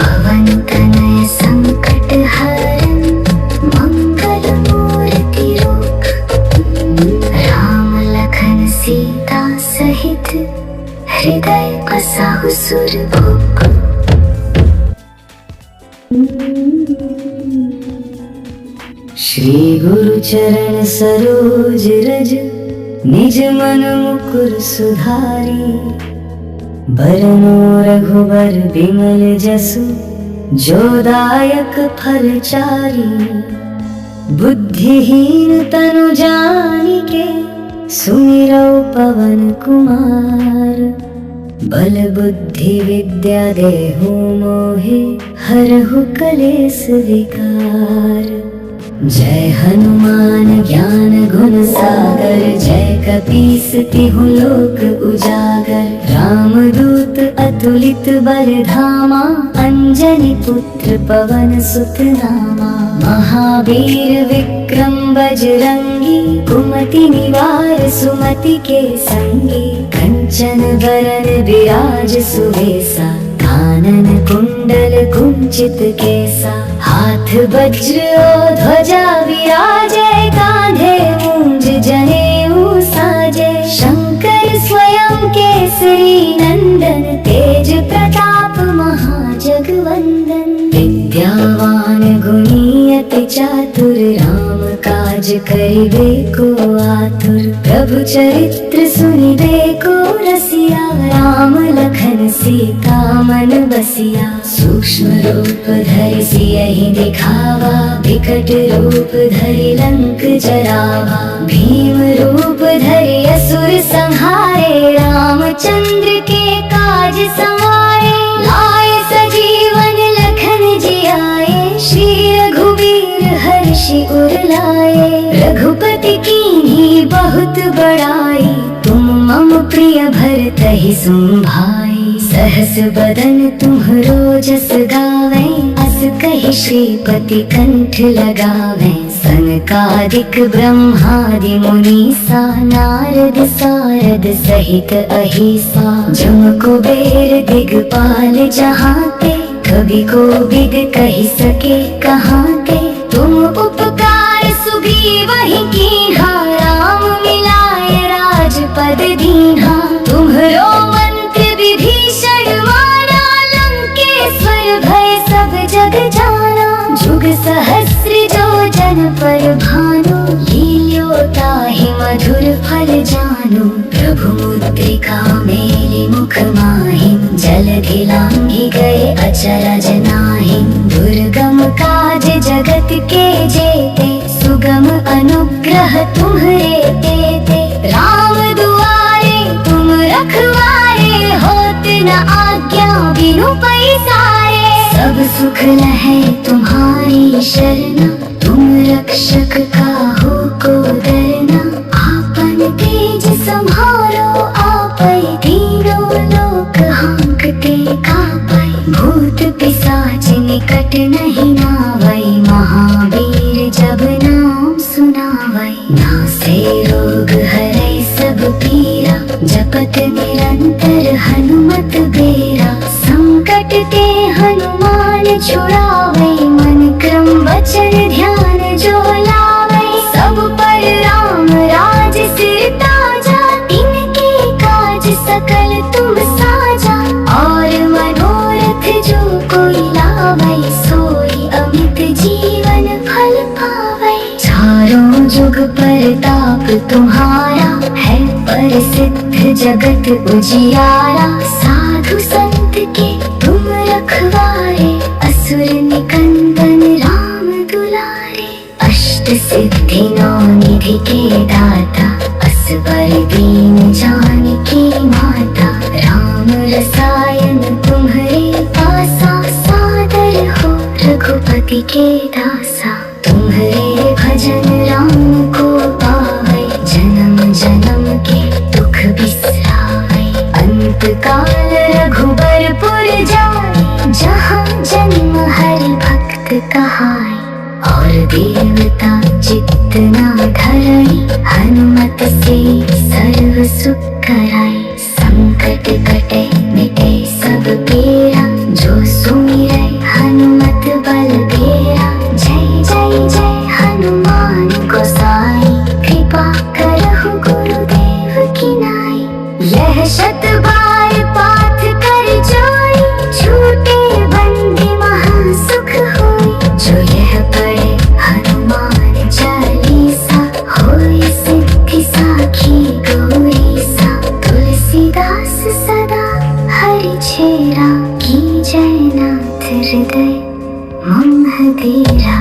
पवन तनय संकट हरन, मंगल मूर्ति रूप। राम लखन सीता सहित, हृदय बसाहु सुरभूप। श्री गुरु चरण सरोज रज, निज मन मुकुर सुधारी। बरनो रघुबर बिमल जसु, जो दायक फल चारी। बुद्धिहीन तनु जानिके, सुमिरौ पवन कुमार। बल बुद्धि विद्या देहु मोहे, हरहु कलेस विकार। जय हनुमान ज्ञान गुण सागर, जय कपीस तिहु लोक उजागर। रामदूत अतुलित बल धामा, अंजनी पुत्र पवन सुत नामा। महावीर विक्रम बजरंगी, कुमति निवार सुमति के संगी। कंचन बरन विराज सुवेसा, कानन कुंडल कुंचित केसा। हाथ वज्र और ध्वजा विराजै, कांधे मूंज जनेऊ साजै। शंकर स्वयं केसरी नंदन, तेज प्रताप महाजगवंदन। विद्यावान गुणी अति चातुर, राम काज करिबे को आतुर। प्रभु चरित्र सुनिबे को रसिया, राम लखन सीता मन बसिया। सूक्ष्म रूप धरि सियहि दिखावा, विकट रूप धरि लंक जरावा। भीम रूप धरि असुर संहारे, रामचंद्र के काज सवारे। लाए सजीवन लखन जियाए, श्री रघुवीर हर्षि उर लाए। रघुपति कीन्ही बहुत बड़ाई, तुम मम प्रिय भरतहि सुन भाई। सहस बदन तुम्हरो जस गावें, अस कहि श्रीपति कंठ लगावें। सनकादिक ब्रह्मादि मुनीसा नारद सारद सहित अहिसा जम कुबेर दिगपाल जहाँते कभी को बिद कही सके कहाँते। तुम उपकार सुग्रीवहि कीन्हा राम मिलाए राजपद दीन्हा। तुम्हरो मंत्र विभीषण माना लंकेश्वर भय सब जग जाना। जुग सहस्र जो जन पर भानु लील्यो ताहि मधुर फल जानु। प्रभु मुद्रिका मेलि मुख माहिं जलधि लांघि गए अचरज नाहिं। दुर्गम काज जगत के जेते सुगम अनुग्रह तुम्हरे तेते। राम दुआरे तुम रखवारे होत न आज्ञा बिनु पैसारे। सब सुख लहै तुम्हारी शरणा तुम रक्षक काहू को डरना। आपन तेज सम्हारो आपै तीनों लोक हांकते कापै। भूत पिशाच निकट नहीं नावै महावीर जब नाम सुनावै। नासे रोग हरै सब पीरा जपत निरंतर हनुमत बेरा। संकट ते हनुमान छुड़ावै मन क्रम वचन ध्यान जो लावै। सब पर राम राज सिर ताजा इनके काज सकल तुम साजा। और मनोरथ जो कोई लावै सोई अमित जीवन फल पावै। चारों जुग परताप तुम्हारा है प्रसिद्ध जगत उजियारा। साधु संत के तुम रखवारे असुर निकंदन राम दुलारे। अष्ट सिद्धि नौ निधि के दाता असबर दीन जानकी माता। राम रसायन तुम्हारे पासा सादर हो रघुपति के दासा। तुम्हारे भजन राम को पावै जन्म जन्म के दुख बिसरावै। अंत काल रघुबरपुर जाय जहाँ जन्म हरि भक्त कहाय। और देवता चित्त न धरई हनुमत से सर्व सुख कराई। संकट कटे मिटे सब पीरा जो सुमिरै हनुमत बल घेरा। जय जय जय हनुमान गोसाई कृपा करहु गुरुदेव की नाई। यह शत बार पाठ कर जोई छूटे बंदी महासुख होई। जो यह पढ़े हनुमान चालीसा होई सिद्धि साखी गौरीसा। तुलसीदास सदा हरि चेरा की जयनाथ हृदय मम धीरा।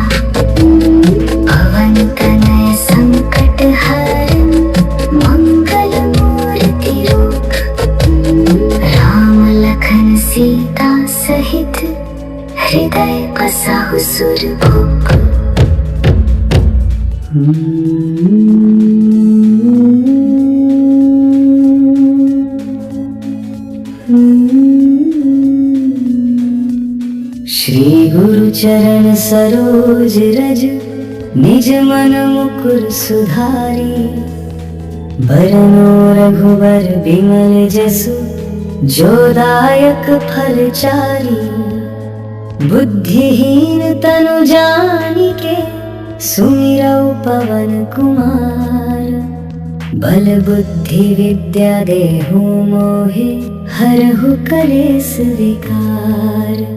पवन तनय संकट हरन मंगल मूर्ति रूप। राम लखन सीता सहित हृदय बसाहु सुरभूप। श्री गुरु चरण सरोज रज निज मन मुकुर सुधारी। बरनो रघुबर बिमल जसु जो दायक फल चारी। बुद्धिहीन तनु जानिके सुमिरौ पवन कुमार। बल बुद्धि विद्या देहु मोहे हरहु कलेस विकार।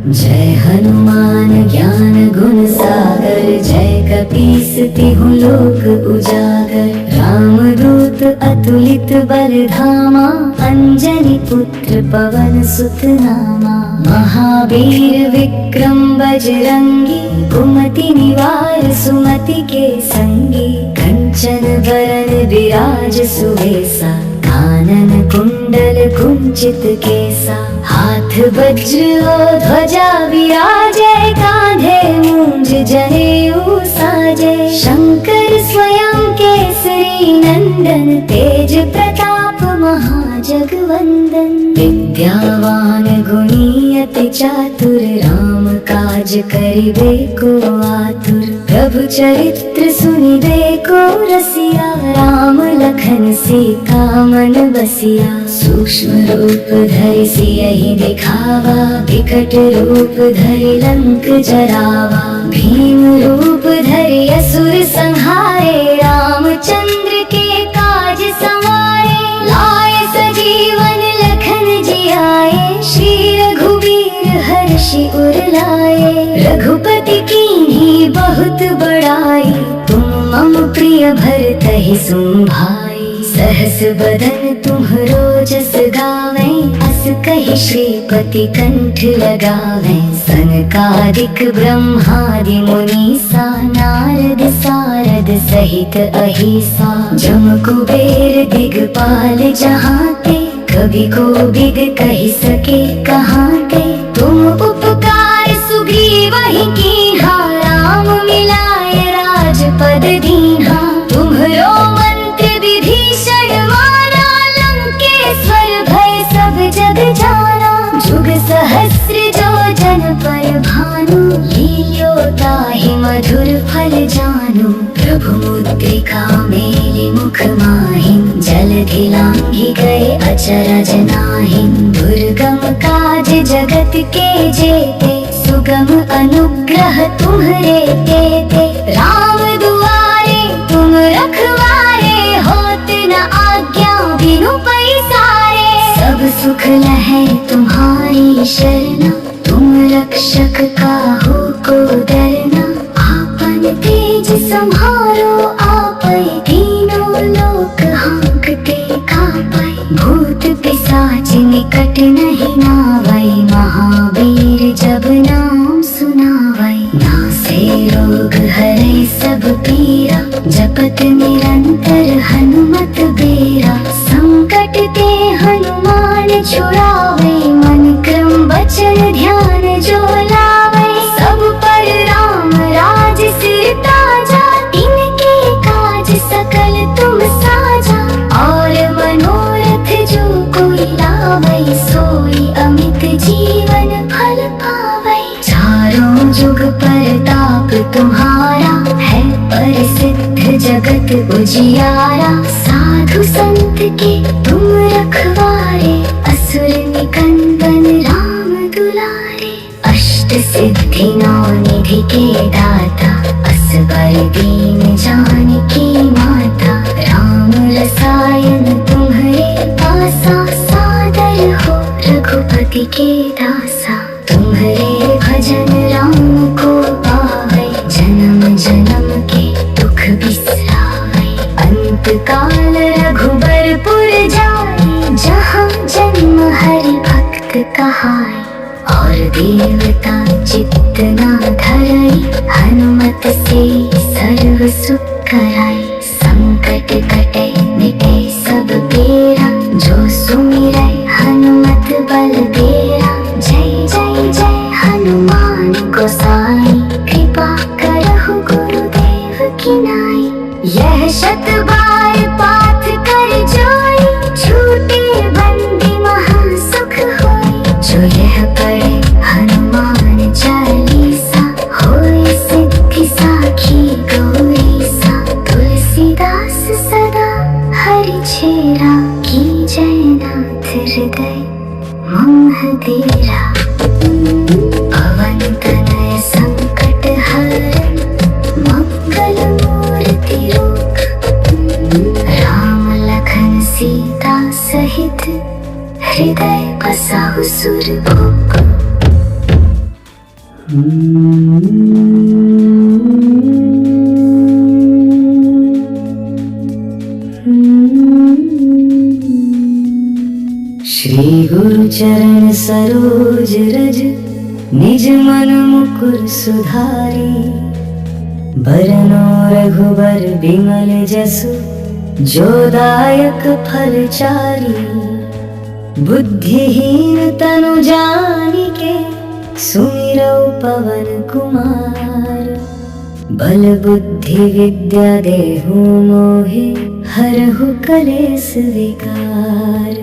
जय हनुमान ज्ञान गुण सागर जय कपीस तिहु लोक उजागर। रामदूत अतुलित बल धामा अंजनी पुत्र पवन सुत नामा। महावीर विक्रम बजरंगी कुमति निवार सुमति के संगी। कंचन बरन विराज सुवेसा कानन कुंडल कुंचित केसा। हाथ वज्र और ध्वजा विराजे कांधे मूंज जनेऊ साजे। शंकर स्वयं केसरी नंदन तेज प्रताप महाजगवंदन। विद्यावान गुणी अति चातुर राम काज करिबे को आतुर। प्रभु चरित्र सुनि देखो रसिया, राम लखन सीता मन बसिया। सूक्ष्म रूप धरि सियहि दिखावा, विकट रूप धरि लंक जरावा। भीम रूप धरि असुर संहारे, रामचंद्र के काज संवारे। लाए सजीवन लखन जियाए, श्री रघुवीर हर्षि उर लाए। रघुपति कीन्ही बहुत बड़ाई, तुम मम प्रिय भरतहि सुन भाई। सहस बदन तुम्हरो जस गावे, अस कहि श्रीपति कंठ लगावे। सनकादिक ब्रह्मादि मुनीसा, नारद सारद सहित अहिसा। जम कुबेर दिगपाल जहाँ ते, कवि कोविद कहि सके कहाँ ते। तुम उपकार सुग्रीवहि कीन्हा, राम मिलाए राजपद दीन्हा। तुम्हरो मंत्र विभीषण माना, लंकेश्वर भय सब जग जाना। जुग सहस्र जो जन पर भानु, लील्यो ताहि मधुर फल जानु। प्रभु मुद्रिका मेलि मुख माहिं, जलधि लांघि गए अचरज नाहिं। दुर्गम काज जगत के जेते, सुगम अनुग्रह तुम्हरे तेते। राम दुआरे तुम रखवारे, होत न आज्ञा बिनु पैसारे। सब सुख लहै तुम्हारी शरणा, तुम रक्षक काहू को डरना। आपन तेज सम्हारो आपै, तीनों लोक हांकते कापै। भूत पिशाच निकट नहीं नावै, महावीर जब नाम सुनावै। नासे रोग हरै सब पीरा, जपत निरंतर हनुमत बेरा। संकट ते हनुमान छुड़ावे, मन क्रम वचन ध्यान जो लावे। सब पर राम राज सिर ताजा, इनके काज सकल तुम साजा। और मनोरथ जो कोई लावै, सोई अमित जीवन फल पावै। चारों जुग परताप तुम्हारा, है प्रसिद्ध जगत उजियारा। साधु संत के तुम रखवारे, असुर निकंदन राम दुलारे। अष्ट सिद्धि नौ निधि के दाता, असबर दीन जानकी माता। राम रसायन तुम्हरे पासा, सादर हो रघुपति के दासा। तुम्हरे भजन राम को पावै, जन्म जन्म के दुख बिसरावै। अंत काल रघुबरपुर जाई, जहाँ जन्म हरि भक्त कहाई। और देवता चित्त न धरई, हनुमत से सर्व सुख कराई। संकट कटे मिटे सब पीरा, जो सुमिरै हनुमत बल बीरा। जय जय जय हनुमान गोसाई, कृपा करहु गुरुदेव की नाई। यह शत बार पाठ कर जोई, छूटे बंदी महा सुख होई। जो यह पढ़े हनुमान चालीसा, होय सिद्धि साखी गौरीसा। तुलसीदास सदा हरि चेरा, की जय नाथ हृदय मोह धीरा। पवन तनय संकट हरण, मंगल मूर्ति रूप। राम लखन सीता सहित, हृदय बसाहु सुरभूप। श्री गुरु चरण सरोज रज, निज मन मुकुर सुधारी। बरनो रघुबर बिमल जसु, जो दायक फल चारी। बुद्धिहीन तनु जानिके, सुमिरौ पवन कुमार। बल बुद्धि विद्या देहु मोहे, हरहु कलेस विकार।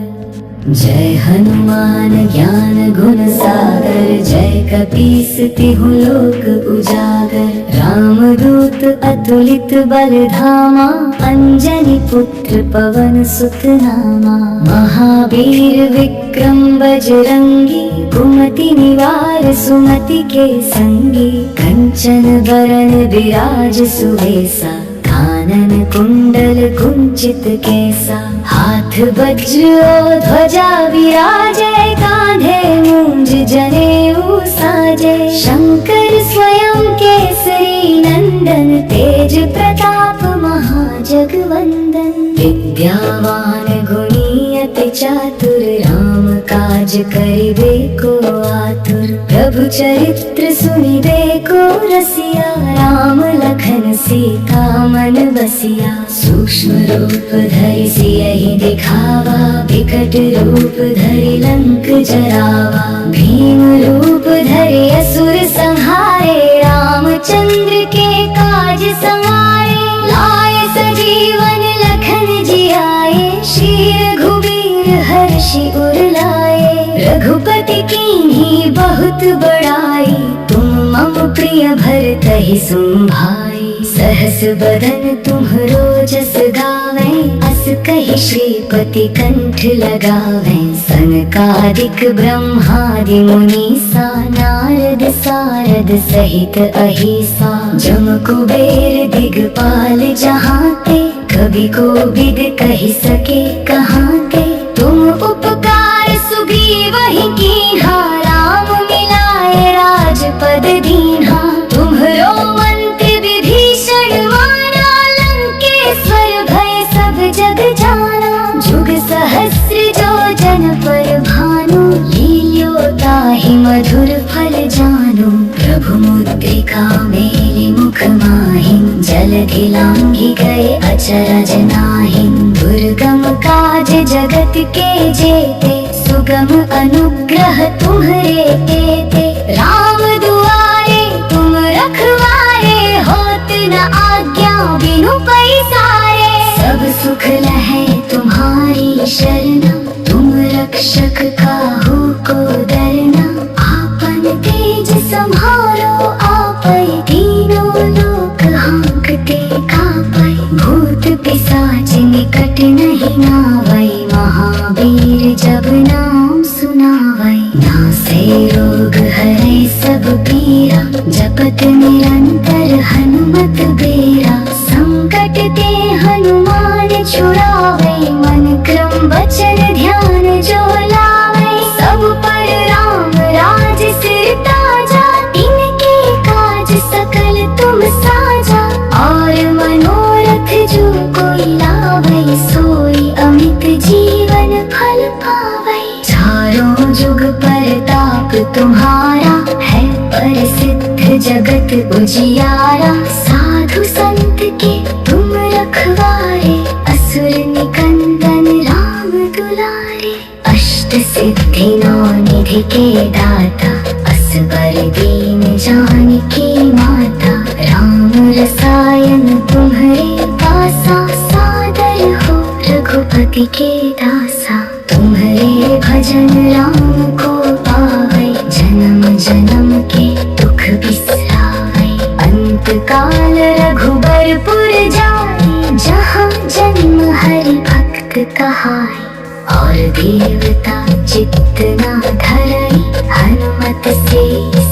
जय हनुमान ज्ञान गुण सागर, जय कपीस तिहु लोक उजागर। रामदूत अतुलित बल धामा, अंजनी पुत्र पवन सुत नामा। महावीर विक्रम बजरंगी, कुमति निवार सुमति के संगी। कंचन बरन विराज सुवेसा, कानन कुंडल कुंचित केसा। हाथ वज्र और ध्वजा विराजै, कांधे मूंज जनेऊ साजै। शंकर स्वयं केसरी नंदन, तेज प्रताप महाजगवंदन। विद्यावान गुणी अति चातुर, राम काज करिबे को आतुर। प्रभु चरित्र सुनिबे को रसिया, राम लखन सीता मन बसिया। सूक्ष्म रूप धरि सियहि दिखावा, विकट रूप धरि लंक जरावा। भीम रूप धरि असुर संहारे, रामचंद्र के काज संवारे। लाए सजीवन लखन जियाए, श्री रघुबीर हर्षि उर लाए। रघुपति कीन्ही बहुत बड़ाई, तुम मम प्रिय भरतहि सुन भाई। सहस बदन तुम्हरो जस गावें, अस कहि श्रीपति कंठ लगावें। सनकादिक ब्रह्मादि मुनीसा, नारद सारद सहित अहिसा। जम कुबेर दिगपाल जहांते, कवि कोविद कहि सके कहांते। तुम उपकार सुग्रीवहि कीन्हा, राम मिलाए राजपद दीन्हा। तुम्हरो मंत्र विभीषण माना, लंकेश्वर भय सब जग जाना। जुग सहस्र जो जन पर भानु, लील्यो ताहि मधुर फल जानु। प्रभु मुद्रिका मेलि मुख माहिं, जलधि लांघि गए अचरज नाहिं। दुर्गम काज जगत के जेते, सुगम अनुग्रह तुम्हरे तेते। राम दुआरे तुम रखवारे, होत न आज्ञा बिनु पैसारे। सब सुख लहै तुम्हारी शरणा, तुम रक्षक काहू को डरना। आपन तेज सम्हारो आपै, तीनों लोक हांकते कापै। भूत पिशाच निकट नहीं नावै, महावीर जब नाम सुनावै। नासै रोग हरै सब पीरा, जपत निरंतर हनुमत बेरा। संकट ते हनुमान छुड़ावै, मन क्रम वचन ध्यान जो लावै। सब पर राम राज सिर ताजा, इनके काज सकल तुम साजा। और मनोरथ जो कोई लावै, सोई अमित जीवन फल पावै। चारों जुग परताप तुम्हारा, है प्रसिद्ध जगत उजियारा। साधु संत के तुम रखवारे, असुर निकंदन राम दुलारे। अष्ट सिद्धि नौ निधि के दाता, असबर दीन जानकी माता। राम रसायन तुम्हरे पासा, सादर हो रघुपति के दासा। तुम्हरे भजन राम को पावै, जन्म जन्म के दुख बिसरावै। अंत काल रघुबरपुर जाई, जहाँ जन्म हरि भक्त कहाई। और देवता चित्त न धरई, हनुमत से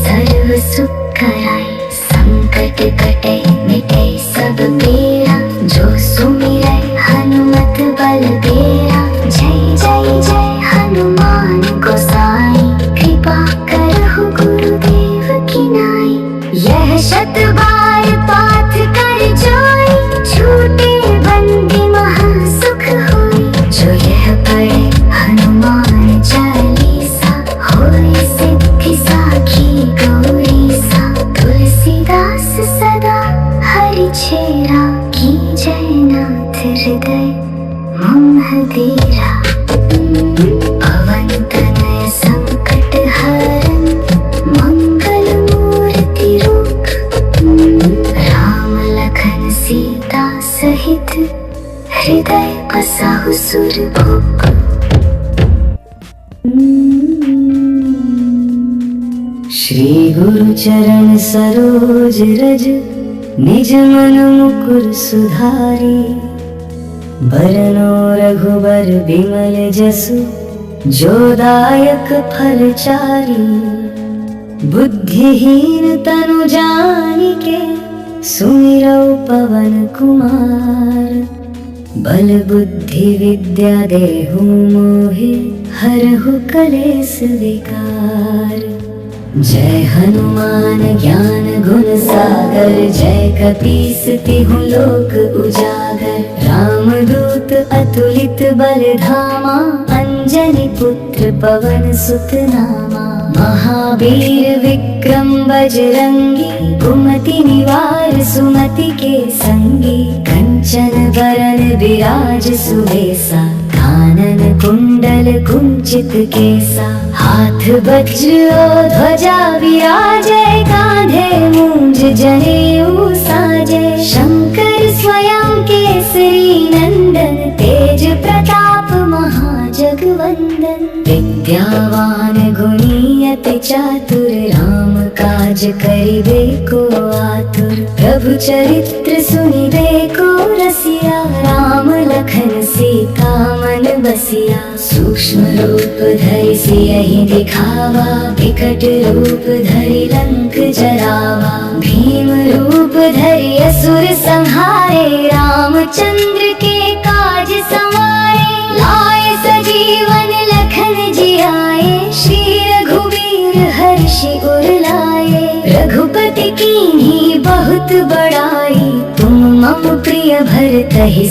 सर्व सुख कराई। संकट कटे मिटे सब पीरा, जो सुमिरै हनुमत बलबीरा। जय जय जय हनुमान गोसाई, कृपा करहु गुरुदेव की नाई। यह शत बार पाठ कर जोई, छूटे बंदी महा सुख होई। जो यह पढ़े हनुमान चालीसा, होय सिद्धि साखी गौरीसा। तुलसीदास सदा हरि चेरा, की जय नाथ हृदय मोह धीरा। पवन तनय संकट हरन, मंगल मूर्ति रूप। राम लखन सीता सहित, हृदय बसाहु सुरभूप। गुरु चरण सरोज रज, निज मन मुकुर सुधारी। बरनो रघुबर बिमल जसु, जो दायक फल चारी। बुद्धिहीन तनु जानिके, सुमिरौ पवन कुमार। बल बुद्धि विद्या देहु मोहि, हरहु कलेस विकार। जय हनुमान ज्ञान गुण सागर, जय कपीस तिहु लोक उजागर। रामदूत अतुलित बल धामा, अंजनी पुत्र पवन सुत नामा। महावीर विक्रम बजरंगी, कुमति निवार सुमति के संगी। कंचन बरन विराज सुबेसा, कानन कुंडल कुंचित केसा। हाथ वज्र और ध्वजा विराजे, कांधे मूंज जनेऊ साजे। शंकर स्वयं केसरी नंदन, तेज प्रताप महाजगवंदन। विद्यावान गुणी अति चातुर, राम काज करिबे को आतुर। प्रभु चरित्र सुनिबे को रसिया, राम लखन सीता मन बसिया। सूक्ष्म रूप धरि सियहि दिखावा, विकट रूप धरि लंक जरावा। भीम रूप धरि असुर संहारे, रामचंद्र के काज सवारे। लाए सजीवन लखन जियाए, श्री रघुवीर हर्षि उर लाए। रघुपति कीन्ही बहुत बड़ाई, तुम मम प्रिय भरतहि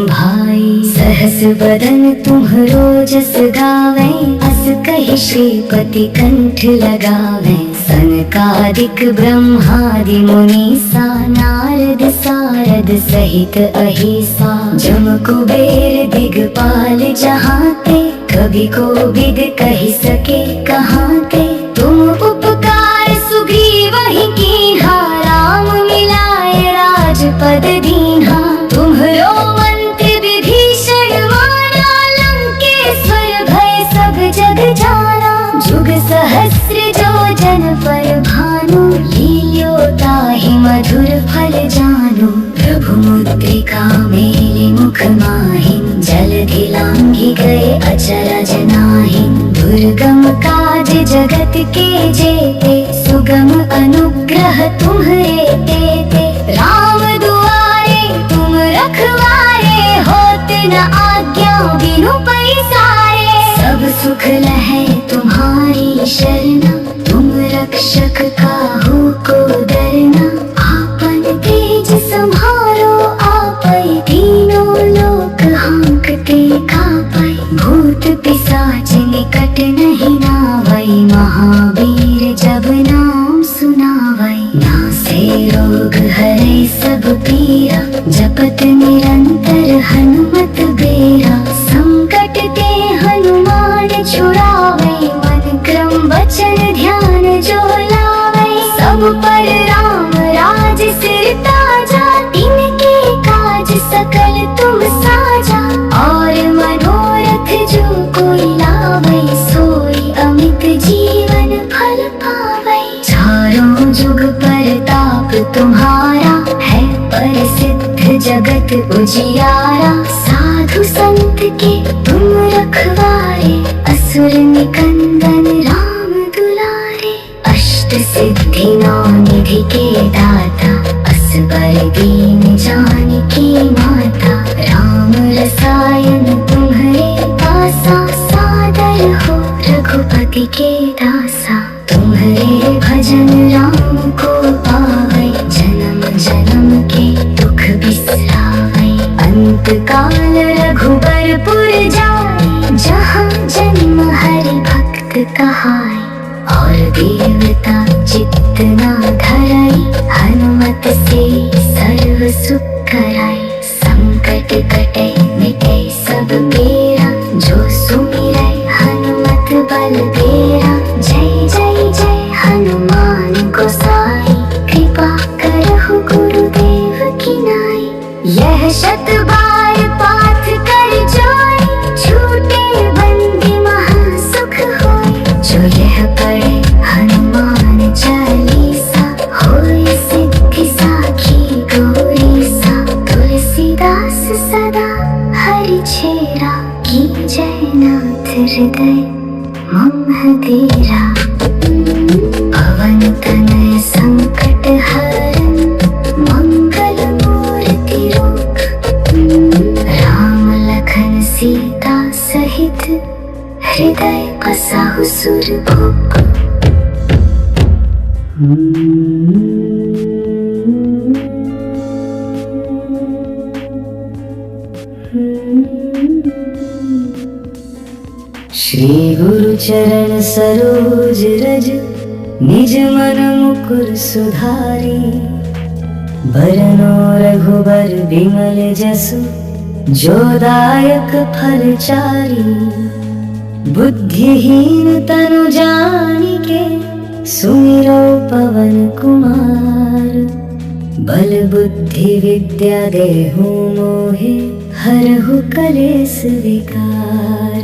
भाई। सहस बदन तुम्हरो जस गावें, अस कहि श्रीपति कंठ लगावें। सनकादिक ब्रह्मादि मुनीसा, नारद सारद सहित अहिसा। जम कुबेर दिगपाल जहाते, कवि कोविद कहि सके कहाते। तुम उपकार सुग्रीवहि कीन्हा, राम मिलाए राजपद दीन्हा। तुम्हरो मंत्र विभीषण माना, लंकेश्वर भय सब जग जाना। जुग सहस्र जो जन पर भानु, लील्यो ताहि मधुर फल जानु। प्रभु मुद्रिका मेलि मुख माहिन, जलधि लांघि गए अचरज नाहिन। दुर्गम काज जगत के जेते, सुगम अनुग्रह तुम्हरे तेते। राम दुआरे तुम रखवारे, होत न आज्ञा बिनु पैसारे। सब सुख लहै तुम्हारी शरणा, तुम रक्षक काहू को डरना। आपन तेज सम्हारो आपै, तीनों लोक हांकते कापै। भूत पिशाच निकट नहीं नावै, महावीर जब नाम सुनावै। नासे रोग हरै सब पीरा, जपत निरंतर हनुमत बेरा। संकट ते हनुमान छुड़ावै, मन क्रम वचन ध्यान जो लावै। सब पर राम राज सिर ताजा, तिनके काज सकल तुम साजा। और मनोरथ जो कोई लावै, सोई अमित जीवन फल पावै। चारों जुग परताप तुम्हारा, है प्रसिद्ध जगत उजियारा। साधु संत के तुम रखवारे, असुर निकंदन राम दुलारे। अष्ट सिद्धि नौ निधि के दाता, असबर दीन जानकी माता। राम रसायन तुम्हरे पासा, सादर हो रघुपति के दासा। तुम्हरे भजन राम को पावै, जन्म जन्म के दुख बिसरावै। अंत काल रघुबरपुर जाई, जहाँ जन्म हरि भक्त कहाई। और देवता चित्त न धरई, हनुमत से सर्व सुख करई। संकट कटे मिटे सब पीरा, जो सुमिरै हनुमत बलबीरा। जय जय जय हनुमान गोसाई, कृपा करहु गुरुदेव की नाई। यह शत बार पाठ कर जोई, छूटे बंदी महासुख होई। जो यह पढ़े हनुमान चालीसा, श्री गुरु चरण सरोज रज निज मन मुकुर सुधारी, बरनो रघुबर बिमल जसु जो दायक फल चारी। बुद्धिहीन तनु जानिके सुमिरो पवन कुमार, बल बुद्धि विद्या देहु मोहे हरहु कलेस विकार।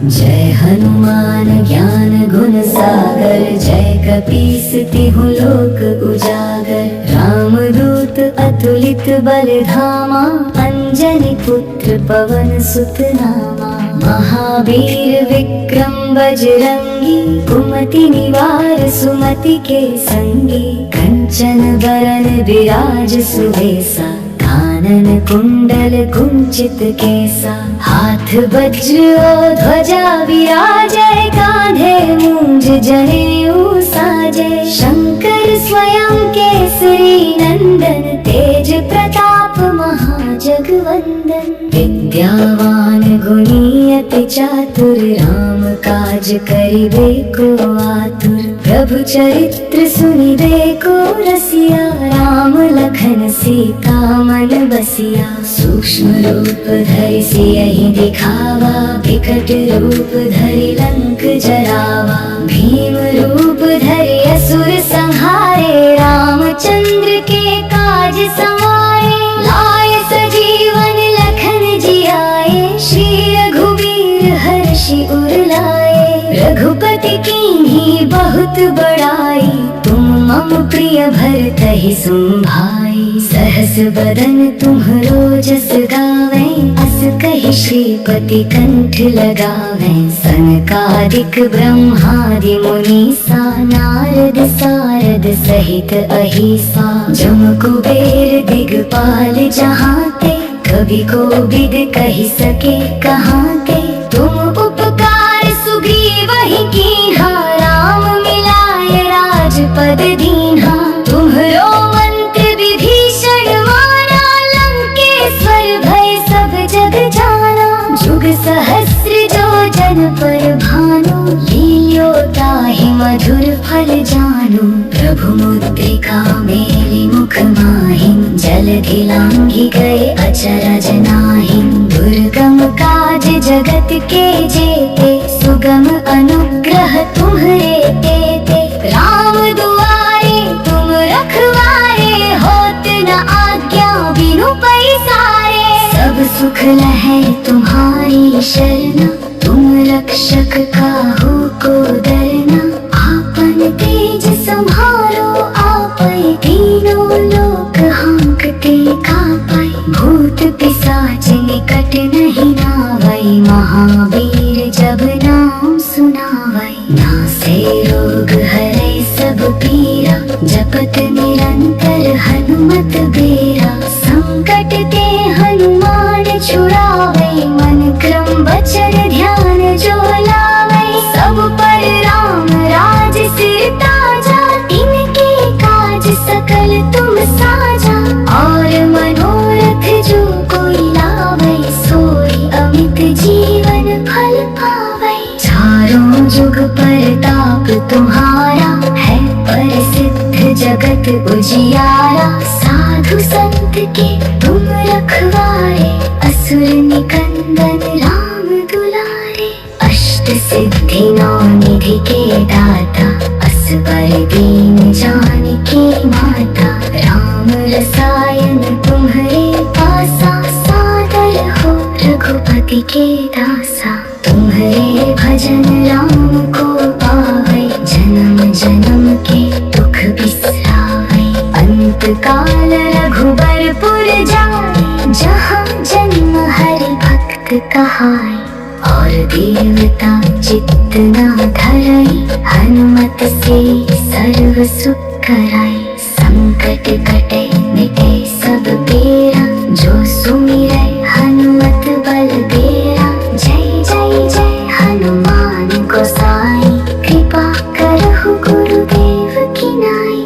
जय हनुमान ज्ञान गुण सागर, जय कपीस तिहु लोक उजागर। रामदूत अतुलित बल धामा, अंजनी पुत्र पवन सुत नामा। महावीर विक्रम बजरंगी, कुमति निवार सुमति के संगी। कंचन बरन विराज सुबेसा, कानन कुंडल कुंचित केसा। हाथ वज्र और ध्वजा विराजै, कांधे मूंज जनेऊ साजै। शंकर स्वयं केसरी नंदन, तेज प्रताप महाजगवंदन। विद्यावान गुणी अति चातुर, राम काज करिबे को आतुर। प्रभु चरित्र सुनिबे को रसिया, राम लखन सीता मन बसिया। सूक्ष्म रूप धरि सियहि दिखावा, विकट रूप धरि लंक जरावा। भीम रूप धरि असुर संहारे, रामचंद्र के काज सवारे। लाए सजीवन लखन जियाए, श्री रघुवीर हर्षि उर लाए। रघुपति कीन्ही बहुत बड़ाई, तुम मम प्रिय भरतहि संभाई। सहस बदन तुम्हरो जस गावै, अस कहि श्रीपति कंठ लगावै। सनकादिक ब्रह्मादि मुनीसा, नारद सारद सहित अहिसा। जम कुबेर दिगपाल जहाते, कवि कोविद कहि सके कहाते। तुम उपकार सुग्रीवहि कीन्हा, राम मिलाय राजपद दीन्हा। तुम्हरो मंत्र विभीषण माना, लंकेश्वर भय सब जग जाना। जुग सहस्र जो जन पर भानु, लील्यो ताहि मधुर फल जानु। प्रभु मुद्रिका मेलि मुख माहिं, जलधि लांघि गए अचरज नाहिं। दुर्गम काज जगत के जेते, सुगम अनुग्रह तुम्हरे तेते। राम दुआरे तुम रखवारे, होत न आज्ञा बिनु पैसारे। सब सुख लहै तुम्हारी शरणा, तुम रक्षक काहू को डरना। आपन तेज सम्हारो आपै, तीनों लोक हांकते कापै। भूत पिशाच निकट नहीं नावै, महावीर जब नाम सुनावै। नासे रोग हरै सब पीरा, जपत निरंतर हनुमत बीरा। संकट ते हनुमान छुड़ावै, मन क्रम वचन ध्यान जो लावै। सब पर राम राज सिर ताजा, तिनके काज सकल तुम साजा। और मनोरथ जो कोई लावै, सोई अमित जीवन फल पावै। चारों जुग परताप तुम्हारा, है प्रसिद्ध जगत उजियारा। साधु संत के तुम रखवारे, असुर निकंदन राम दुलारे। अष्ट सिद्धि नौ निधि के दाता, असबर दीन जानकी माता। राम रसायन तुम्हरे पासा, सादर हो रघुपति के दासा। तुम्हरे भजन राम को पावै, जन्म जन्म के दुख बिसरावै। अंत काल रघुबरपुर जाय, जहाँ जन्म हरि भक्त कहाय। और देवता चित्त न धरई, हनुमत से सर्व सुख कराई। संकट कटे मिटे सब पीरा, जो सुमिरै हनुमत बलबीरा। जय जय जय हनुमान गोसाई, कृपा करहु गुरुदेव की नाई।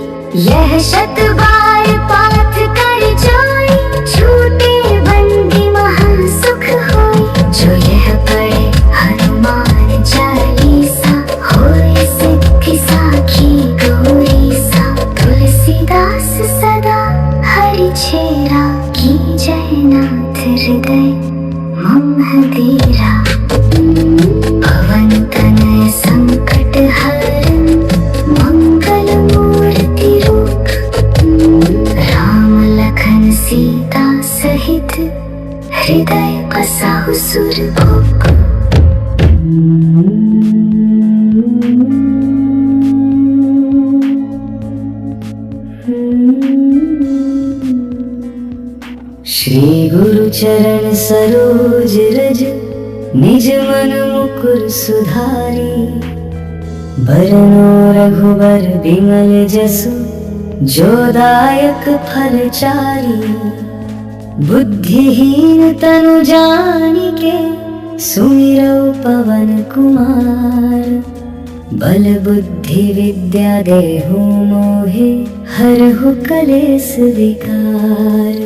यह शत बार पाठ कर जाए, छूटे बंदी महा सुख होए। जो यह पढ़े हनुमान चालीसा, होए सिद्धि साखी गौरीसा। तुलसीदास सदा हरि चेरा, की जय नाथ हृदय मम धीरा। पवन तनय संकट हरण, मंगल मूर्ति रूप। राम लखन सीता सहित, हृदय बसाहु सुरभूप। श्री गुरु चरण सरोज रज, निज मन मुकुर सुधारी। बरनो रघुबर बिमल जसु, जो दायक फल चारी। बुद्धिहीन तनु जानिके, सुमिरौ पवन कुमार। बल बुद्धि विद्या देहु मोहे, हरहु कलेस विकार।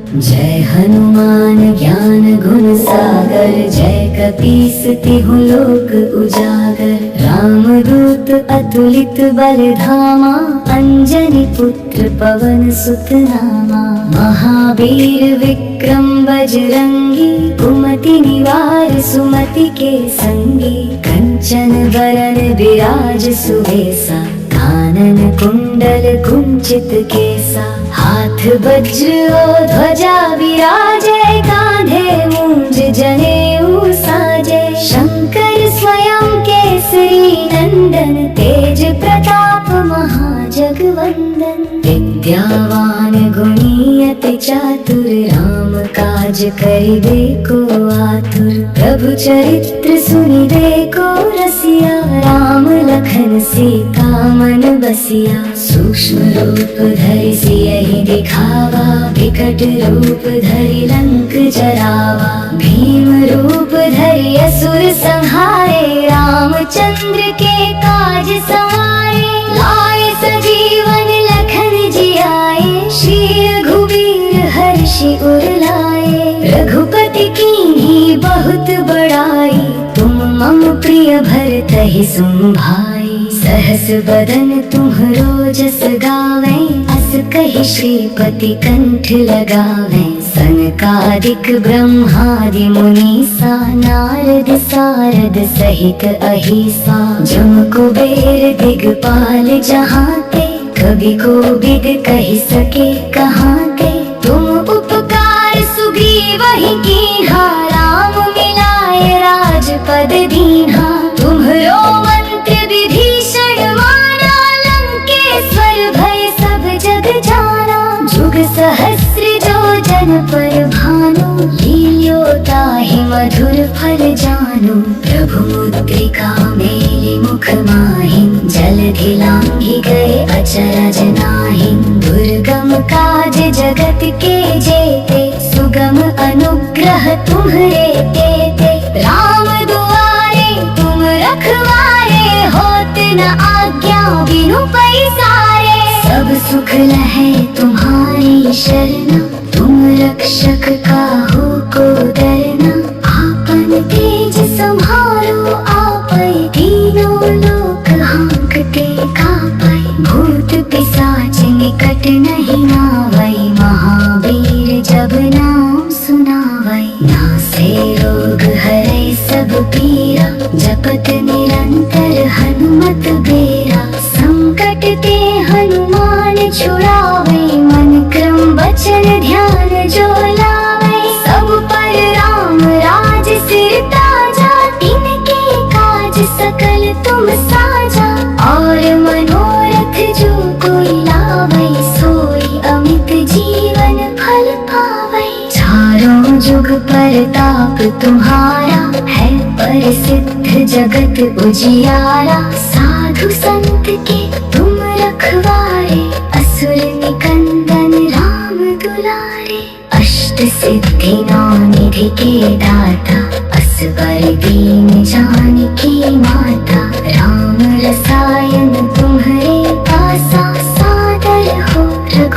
जय हनुमान ज्ञान गुण सागर, जय कपीस तिहु लोक उजागर। रामदूत अतुलित बल धामा, अंजनी पुत्र पवन सुत नामा। महावीर विक्रम बजरंगी, कुमति निवार सुमति के संगी। कंचन बरन विराज सुबेसा, कानन कुंडल कुंचित केसा। हाथ वज्र और ध्वजा विराजे, कांधे मूंज जनेऊ साजे। शंकर स्वयं केसरी नंदन, तेज प्रताप महाजगवंदन। विद्यावान गुणी अति चातुर, राम काज करिबे को आतुर। प्रभु चरित्र सुनिबे को रसिया, राम लखन सीता मन बसिया। सूक्ष्म रूप धरि सियहि दिखावा, विकट रूप धरि लंक जरावा। भीम रूप धरि असुर संहारे, रामचंद्र के काज सवारे। लाए सजीवन लखन जियाए, श्री रघुवीर हर्षि उर लाए। रघुपति कीन्ही बहुत बड़ाई, तुम मम प्रिय भरतहि सुन भाई। सहस बदन तुम्हरो जस गावे, अस कहि श्रीपति कंठ लगावे। सनकादिक ब्रह्मादि मुनीसा, नारद सारद सहित अहिसा। जम कुबेर दिगपाल जहाते, कवि कोविद कहि सके कहाते। तुम उपकार सुग्रीवहि कीन्हा, राम मिलाए राजपद दीन्हा। तुम्हरो मंत्र विभीषण माना, लंकेश्वर भय सब जग जाना। जुग सहस्र जो जन पर भानु, लील्यो ताहि मधुर फल जानु। प्रभु मुद्रिका मेलि मुख माहिं, जलधि लांघि गए अचरज नाहिं। दुर्गम काज जगत के जेते, सुगम अनुग्रह तुम्हरे तेते। राम दुआरे तुम रखवारे, होत न आज्ञा बिनु पैसारे। सब सुख लहै तुम्हारी शरणा, तुम रक्षक काहू को डरना। आपन तेज सम्हारो आपै, तीनों लोक हांकते कापै। भूत पिशाच निकट नहीं आवै, महावीर जब नाम सुनावै। नासे रोग हरै सब पीरा, जपत निरंतर हनुमत बेरा। संकट ते हनुमान छुड़ावे, मन क्रम वचन ध्यान जो लावे। सब पर राम राज सिर ताजा, तिनके काज सकल तुम साजा। और मनोरथ जो कोई लावे, सोई अमित जीवन फल पावे। चारों जुग परताप तुम्हारा, है प्रसिद्ध जगत उजियारा। साधु संत के तुम रखवारे, असुर निकंदन राम दुलारे। अष्ट सिद्धि नौ निधि के दाता, असबर दीन जानकी माता। राम रसायन तुम्हरे पासा, सादर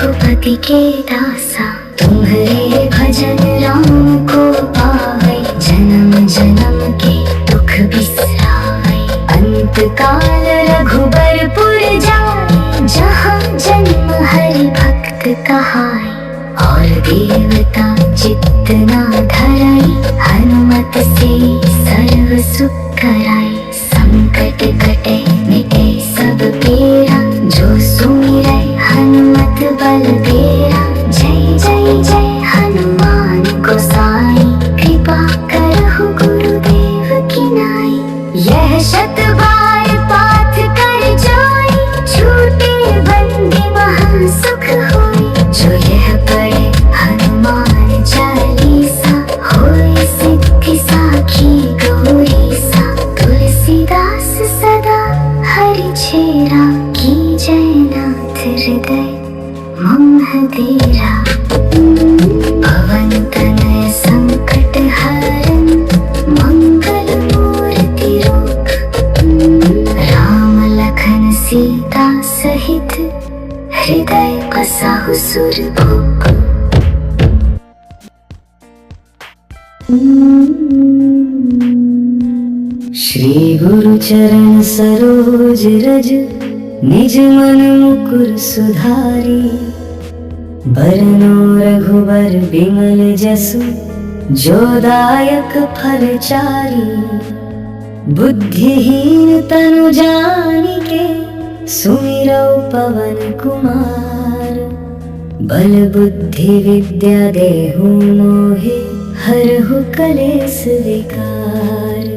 रघुपति के दासा, तुम्हारे भजन राम को पावे, जन्म जन्म के दुख बिसरावे। अंत काल रघुबरपुर जाए, जहाँ जन्म हरि भक्त कहाए। और देवता चित्त ना धराई, हनुमत से सर्व सुख कराई। संकट कटे मिटे सब पीरा, जो सुमिरै हनुमत बलबीरा। जय जय जय हनुमान गोसाई, कृपा करहु गुरुदेव की नाई। यह शत बार पाठ कर जाई, छूटे बंदी महा सुख होई। जो यह पढ़े हनुमान चालीसा, होय सिद्धि साखी गौरीसा। तुलसीदास सदा हरि चेरा, की जयनाथ हृदय मम धीरा। पवन तनय संकट हरन, मंगल मूर्ति रूप। राम लखन सीता सहित, हृदय बसाहु सुरभूप। श्री गुरु चरण सरोज रज, निज मन मुकुर सुधारी। बरनो रघुबर बिमल जसु, जो दायक फल चारी। बुद्धिहीन तनु जानिके, सुमिरौ पवन कुमार। बल बुद्धि विद्या देहु मोहे, हरहु कलेस विकार।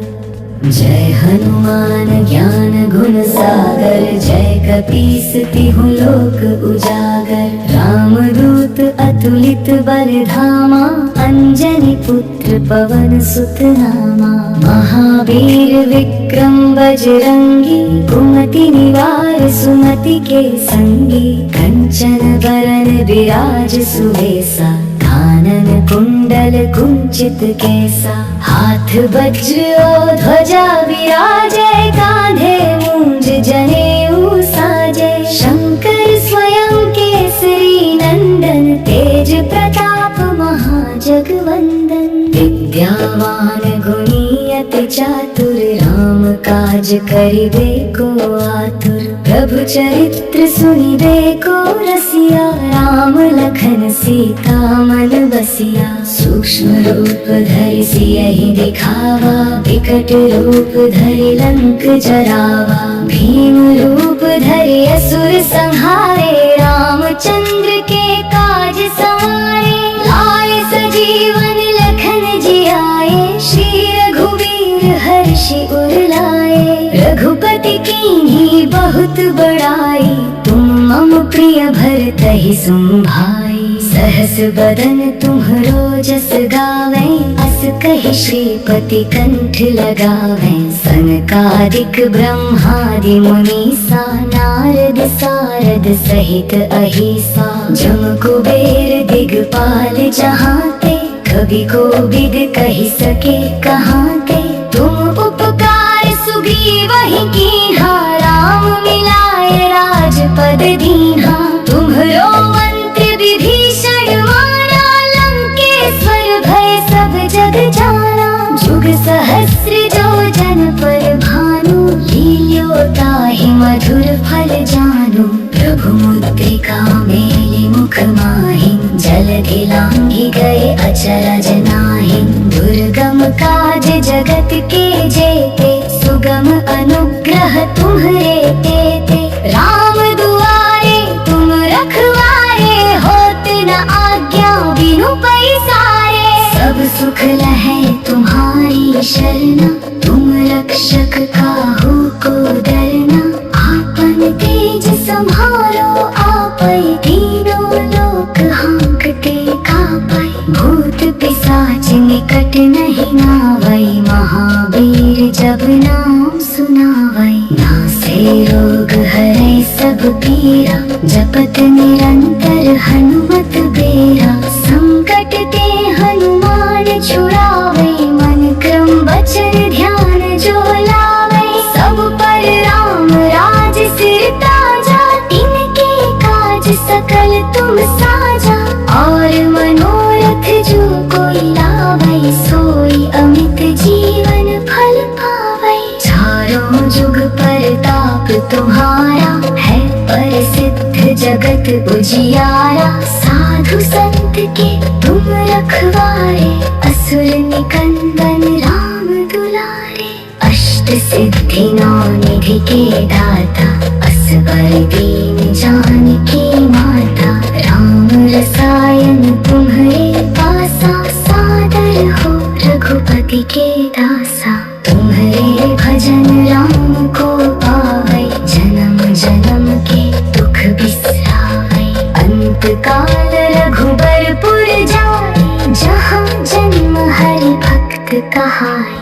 जय हनुमान ज्ञान गुण सागर, जय कपीस तिहु लोक उजागर। रामदूत अतुलित बल धामा, अंजनी पुत्र पवन सुत नामा। महावीर विक्रम बजरंगी, कुमति निवार सुमति के संगी। कंचन बरन विराज सुबेसा, कानन कुंडल कुंचित केसा। हाथ वज्र और ध्वजा विराजे, कांधे मूंज जनेऊ साजे। शंकर स्वयं केसरी नंदन, तेज प्रताप महाजगवंदन। विद्यावान गुणी अति चातुर, राम काज करिबे को आतुर। प्रभु चरित्र सुनिबे को रसिया, राम लखन सीता मन बसिया। सूक्ष्म रूप धरि सियहि दिखावा, विकट रूप धरि लंक जरावा। भीम रूप धरि असुर संहारे, रामचंद्र के काज सवारे। लाए सजीवन लखन जियाए, श्री रघुवीर हर्षि उर लाए। रघुपति कीन्ही बहुत बड़ाई, तुम मम प्रिय भरतहि संभाई। सहस बदन तुम्हरो जस गावे, अस कहि श्रीपति कंठ लगावे। सनकादिक ब्रह्मादि मुनीसा, नारद सारद सहित अहिसा। जम कुबेर दिगपाल जहाँते, कवि कोविद कहि सके कहाँते। तुम उपकार सुग्रीवहि कीन्हा, राम मिलाए राजपद दीन्हा। तुम्हरो मंत्र विभीषण माना, लंकेश्वर भय सब जग जाना। जुग सहस्र जो जन पर भानु, लील्यो ताहि मधुर फल जानु। प्रभु मुद्रिका मेलि मुख माहिं, जलधि लांघि गए अचरज नाहिं। दुर्गम काज जगत के जेते, सुगम अनुग्रह तुम्हरे तेते। राम दुआरे तुम रखवारे, होत न आज्ञा बिनु पैसारे। सब सुख लहै तुम्हारी शरणा, तुम रक्षक काहू को डरना। आपन तेज सम्हारो आपै, तीनों लोक हांकते कापै। भूत पिशाच निकट नहीं नावै, महावीर जब नाम सुनावै। नासे रोग हरै सब पीरा, जपत निरंतर हनुमत बेरा। संकट ते हनुमान छुड़ावे, मन क्रम वचन ध्यान जो लावे। सब पर राम राज सिर ताजा, तिनके काज सकल तुम साजा। और मनोरथ जो कोई लावै, सोई अमित जीवन फल पावै। चारों जुग परताप तुम्हारा, है प्रसिद्ध जगत उजियारा। साधु संत के तुम रखवारे, असुर निकंदन राम दुलारे। अष्ट सिद्धि नौ निधि के दाता, असबर दीन जानकी माता। राम रसायन तुम्हारे पासा, सादर हो रघुपति के दासा। तुम्हारे भजन राम को पावै, जन्म जन्म के दुख बिसरावै। अंत काल रघुबरपुर जाय, जहाँ जन्म हरि भक्त कहाय।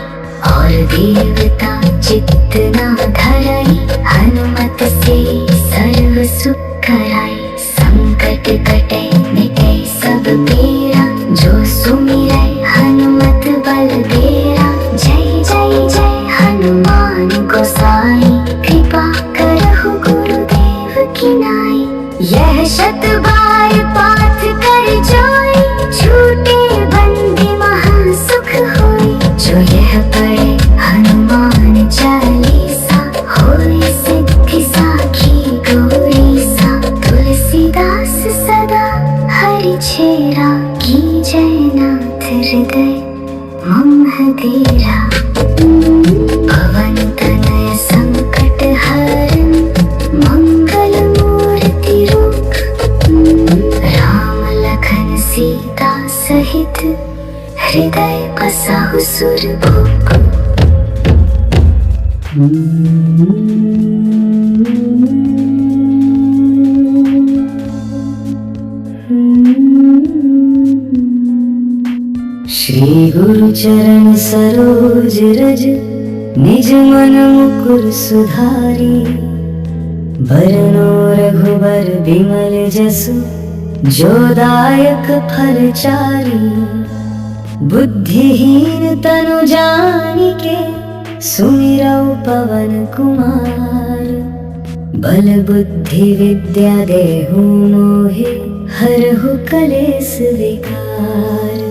और देवता चित्त न धरई, हनुमत से सर्व सुख कराई। संकट कटे मिटे सब पीरा, जो सुमिरै हनुमत बलबीरा। जय जय जय हनुमान गोसाई, कृपा करहु गुरुदेव की नाई। यह शत बार पाठ कर जोई, छूटे बंदी महा सुख होई। जो यह पढ़े हनुमान चालीसा, होई सिद्धि साखी गौरीसा। तुलसीदास सदा हरि चेरा, की जयनाथ हृदय मम धीरा। पवन तनय संकट हरन, मंगल मूर्ति रूप। राम लखन सीता सहित, हृदय बसाहु सुरभूप। श्री गुरु चरण सरोज रज, निज मन मुकुर सुधारी। बरनो रघुबर बिमल जसु, जो दायक फल चारी। बुद्धिहीन तनु जानिके, सुमिरौ पवन कुमार। बल बुद्धि विद्या देहु मोहे, हरहु कलेस विकार।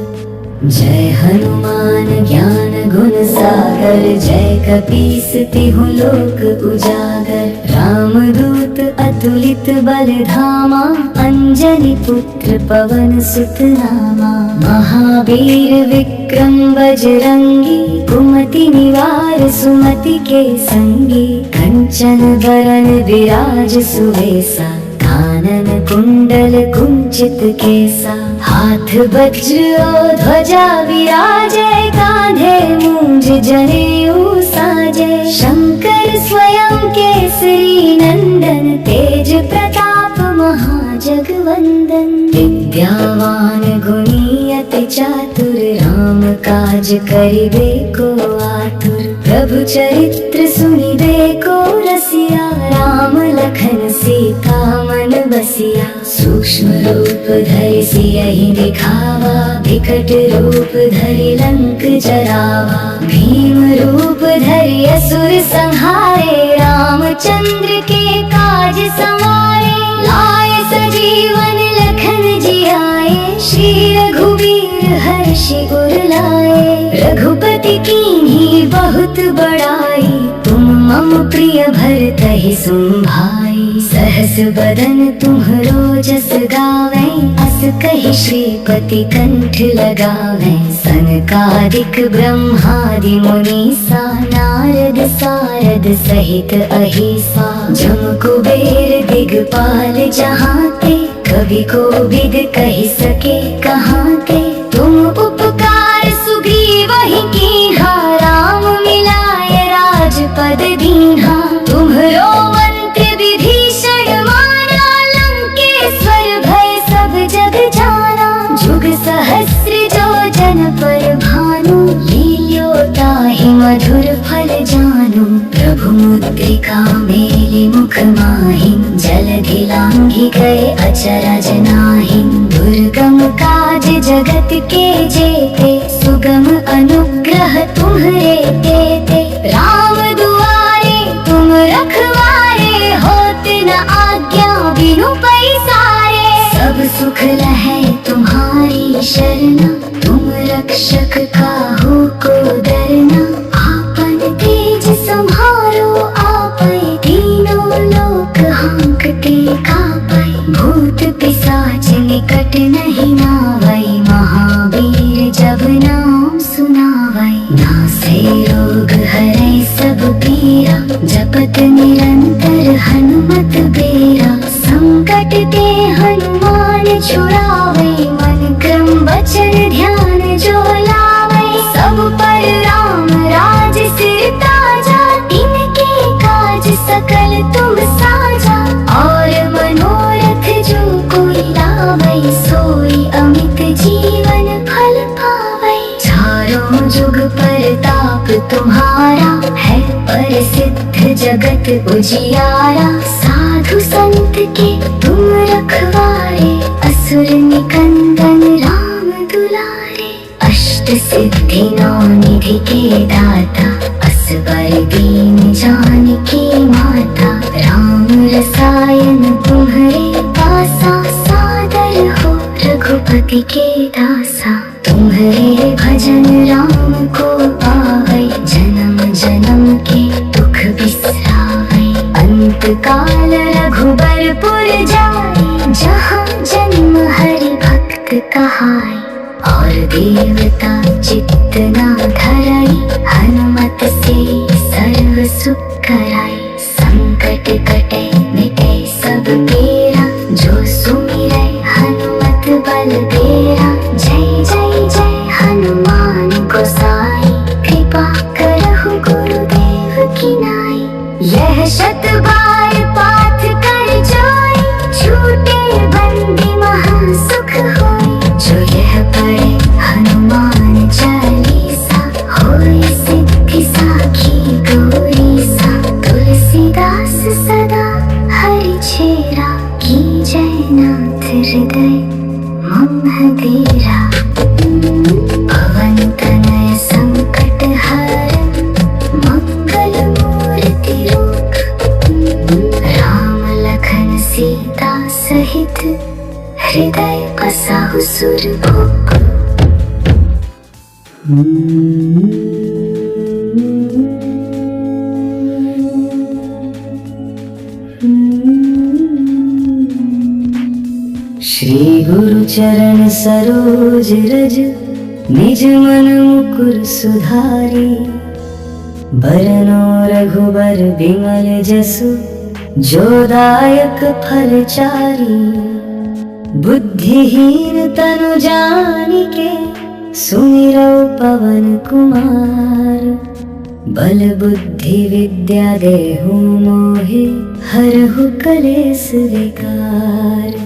जय हनुमान ज्ञान गुण सागर, जय कपीस तिहु लोक उजागर। रामदूत अतुलित बल धामा, अंजनी पुत्र पवन सुत नामा। महावीर विक्रम बजरंगी, कुमति निवार सुमति के संगी। कंचन बरन विराज सुवेसा, कानन कुंडल कुंचित केसा। हाथ वज्र और ध्वजा विराजे, कांधे मूंज जनेऊ साजे। शंकर स्वयं केसरी नंदन, तेज प्रताप महाजगवंदन। विद्यावान गुणी अति चातुर, राम काज करिबे को आतुर। प्रभु चरित्र सुनिबे को रसिया, राम लखन सीता मन बसिया। सूक्ष्म रूप धरि सियहि दिखावा, विकट रूप धरि लंक जरावा। भीम रूप धरि असुर संहारे, रामचंद्र के काज संवारे। लाए सजीवन लखन जियाए, श्री रघुवीर हर्षि उर लाए। रघुपति कीन्ही बहुत बड़ाई, तुम मम प्रिय भरतहि संभाई। सहस बदन तुम्हरो जस गावै, अस कहि श्रीपति कंठ लगावै। सनकादिक ब्रह्मादि मुनीसा, नारद सारद सहित अहिसा। जम कुबेर दिगपाल जहाते, कवि कोविद कहि सके कहाते। तुम उपकार सुग्रीवहि कीन्हा, राम मिलाय राजपद दीन्हा। तुम्हरो मंत्र विभीषण माना, लंकेश्वर भय सब जग जाना। जुग सहस्र जो जन पर भानु, लील्यो ताहि मधुर फल जानू। प्रभु मुद्रिका मेलि मुख माहिं, जलधि लांघि गए अचरज नाहिं। दुर्गम काज जगत के जेते, सुगम अनुग्रह तुम्हरे तेते। राम दुआरे तुम रखवारे, होत न आज्ञा बिनु पैसारे। विकट नहीं नावै, महावीर जब नाम सुनावै। नासै रोग हरै सब पीरा, जपत निरंतर हनुमत बेरा। संकट ते हनुमान छुड़ावै, मन क्रम वचन ध्यान जो लावै। सब पर राम राज सिर ताजा, इनके काज सकल तुम साजा। और मनोरथ जो कोई लावै, सोई अमित जीवन फल पावै। चारों जुग परताप तुम्हारा, है प्रसिद्ध जगत उजियारा। साधु संत के तुम रखवारे, असुर निकंदन राम दुलारे। अष्ट सिद्धि नौ निधि के दाता, असबर दीन जानकी माता। राम रसायन तुम्हारे पासा, सादर हो रघुपति के दासा। तुम्हारे भजन राम को पावै, जन्म जन्म के दुख बिसरावै। अंत काल रघुबरपुर जाई, जहाँ जन्म हरि भक्त कहाई। और देवता चित्त ना धराई, हनुमत से सर्व सुख कराई। संकट कटे मिटे सब पीरा, जो सुमिरै हनुमत बल बीरा। जय जय जय हनुमान गोसाई, कृपा करहु गुरुदेव की नाई। यह शत बार पाठ कर जोई, छूटे बंदी महा सुख होई। जो यह पढ़े हनुमान चालीसा, होई सिद्धि साखी गौरीसा। तुलसीदास सदा हरि चेरा, की जय नाथ हृदय मम धीरा। पवन तनय संकट हरन, मंगल मूर्ति रूप। राम लखन सीता सहित, हृदय बसाहु सुरभूप। श्री गुरु चरण सरोज रज, निज मन मुकुर सुधारी। बरनो रघुबर बिमल जसु, जो दायक फल चारी। बुद्धिहीन तनु जानिके, सुमिरौ पवन कुमार। बल बुद्धि विद्या देहु मोहि, हरहु कलेस विकार।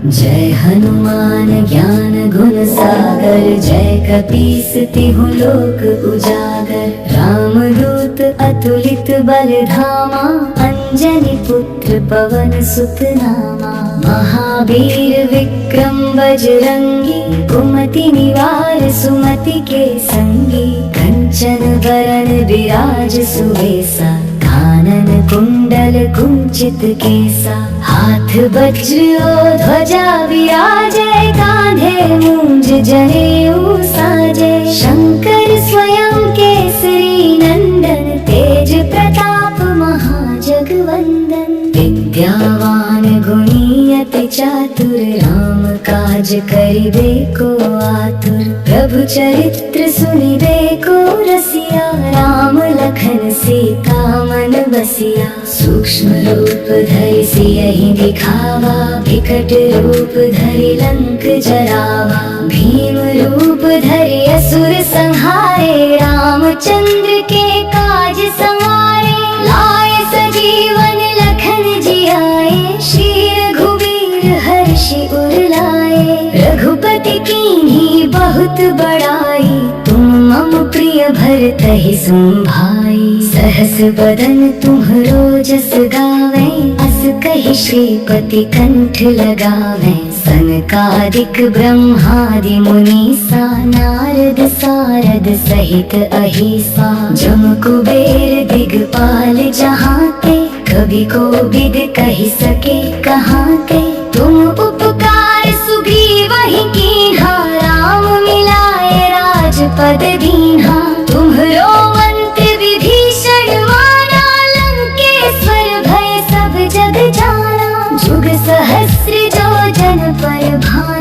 जय हनुमान ज्ञान गुण सागर, जय कपीस तिहु लोक उजागर। रामदूत अतुलित बल धामा, अंजनी पुत्र पवन सुत नामा। महावीर विक्रम बजरंगी, कुमति निवार सुमति के संगी। कंचन वरण विराज सुवेसा, कानन कुंडल कुंचित केसा। हाथ वज्र और ध्वजा विराजै, कांधे मूंज जनेऊ साजै। शंकर स्वयं केसरी नंदन, तेज प्रताप महाजगवंदन। विद्यावान गुणी अति चातुर, राम काज करिबे को आतुर। प्रभु चरित्र सुनिबे को रसिया, राम लखन सीता मन बसिया। सूक्ष्म रूप धरि सियहि दिखावा, विकट रूप धरि लंक जरावा। भीम रूप धरि असुर संहारे, रामचंद्र के काज संवारे। लाए सजीवन लखन जियाए, श्री रघुवीर हर्षि उर लाए। रघुपति कीन्ही बहुत बड़ाई, तुम मम प्रिय भरतहि संभाई। सहस बदन तुम्हरो जस गावै, अस कहि श्रीपति कंठ लगावै। सनकादिक ब्रह्मादि मुनीसा, नारद सारद सहित अहिसा। जम कुबेर दिगपाल जहाते, कवि कोविद कहि सके कहाते। तुम उपकार सुग्रीवहि कीन्हा, राम मिलाए राजपद दीन्हा। तुम्हरो मंत्र विभीषण माना, लंकेश्वर भय सब जग जाना। जुग सहस्र जो जन पर भाना,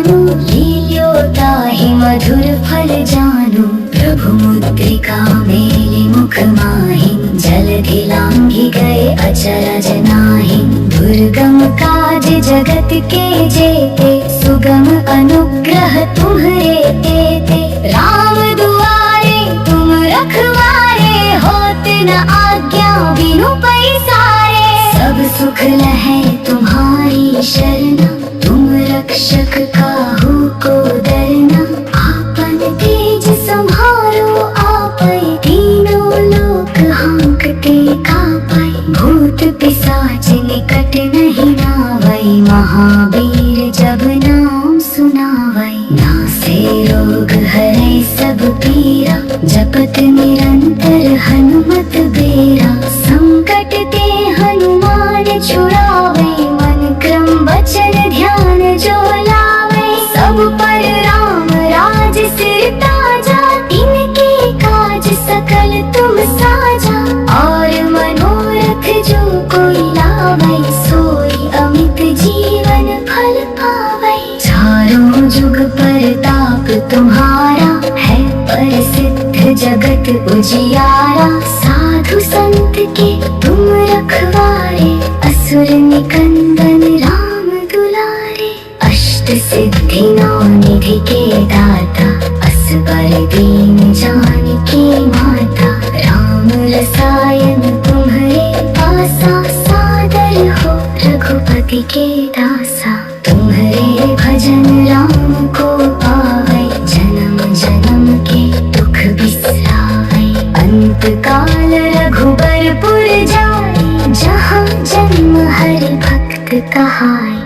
जेते सुगम अनुग्रह तुम्हरे तेते। राम दुआरे तुम रखवारे, होत न आज्ञा बिनु पैसारे। सब सुख लहै तुम्हारी शरणा, तुम रक्षक काहू को डरना। आपन तेज सम्हारो आपै, तीनों लोक हांकते कापै। भूत पिशाच निकट नहीं नावै, महावीर जब नाम सुनावै। नासे रोग हरै सब पीरा, जपत निरंतर हनुमत बेरा। संकट ते हनुमान छुड़ावै, मन क्रम वचन ध्यान जो लावै। सब पर राम राज सिर ताजा, तिनके काज सकल तुम साजा। और मनोरथ जो कोई लावै, सोई अमित जीवन फल पावै। चारों जुग परताप तुम्हारा, है प्रसिद्ध जगत उजियारा। साधु संत के तुम रखवारे, असुर निकंदन राम दुलारे। अष्ट सिद्धि नौ निधि के दाता, असबर दीन जानकी माता। राम रसायन तुम्हारे पासा, सादर हो रघुपति के दासा। तुम्हारे भजन राम को पावै, जन्म जन्म के दुख बिसरावै। अंत काल रघुबरपुर जाई, जहाँ जन्म हरि भक्त कहाई।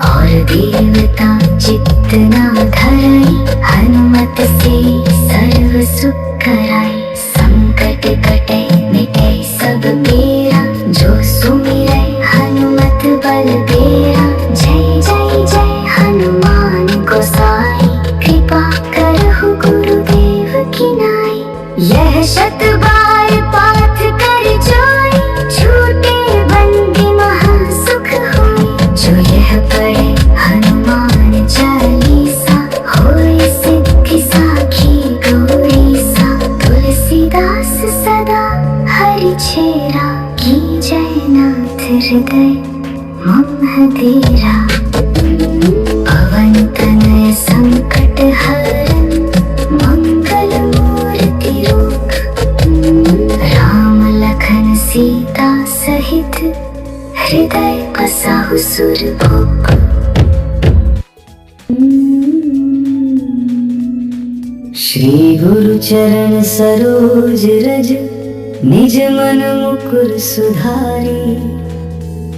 और देवता चित्त न धरई, हनुमत से सर्व सुख कराई। संकट कटे मिटे सब पीरा, जो सुमिरै हनुमत बल बीरा। जय जय जय हनुमान गोसाई, कृपा करहु गुरुदेव की नाई। यह शत बार पाठ कर जोई, छूटे बंदी महा सुख होई। जो यह पढ़े हनुमान चालीसा, होय सिद्धि साखी गौरीसा। तुलसीदास सदा हरि चेरा, की जय नाथ हृदय मम धीरा। पवन तनय संकट हरन, मंगल मूर्ति रूप। राम लखन सीता सहित, हृदय बसाहु सुरभूप। श्री गुरु चरण सरोज रज, निज मन मुकुर सुधारी।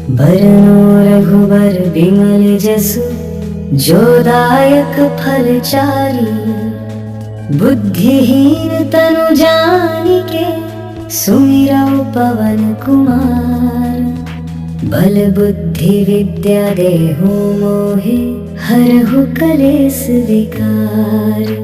बरनो रघुबर बिमल जसु, जो दायक फल चारी। बुद्धिहीन तनु जानिके, सुमिरौ पवन कुमार। बल बुद्धि विद्या देहु मोहे, हरहु कलेस विकार।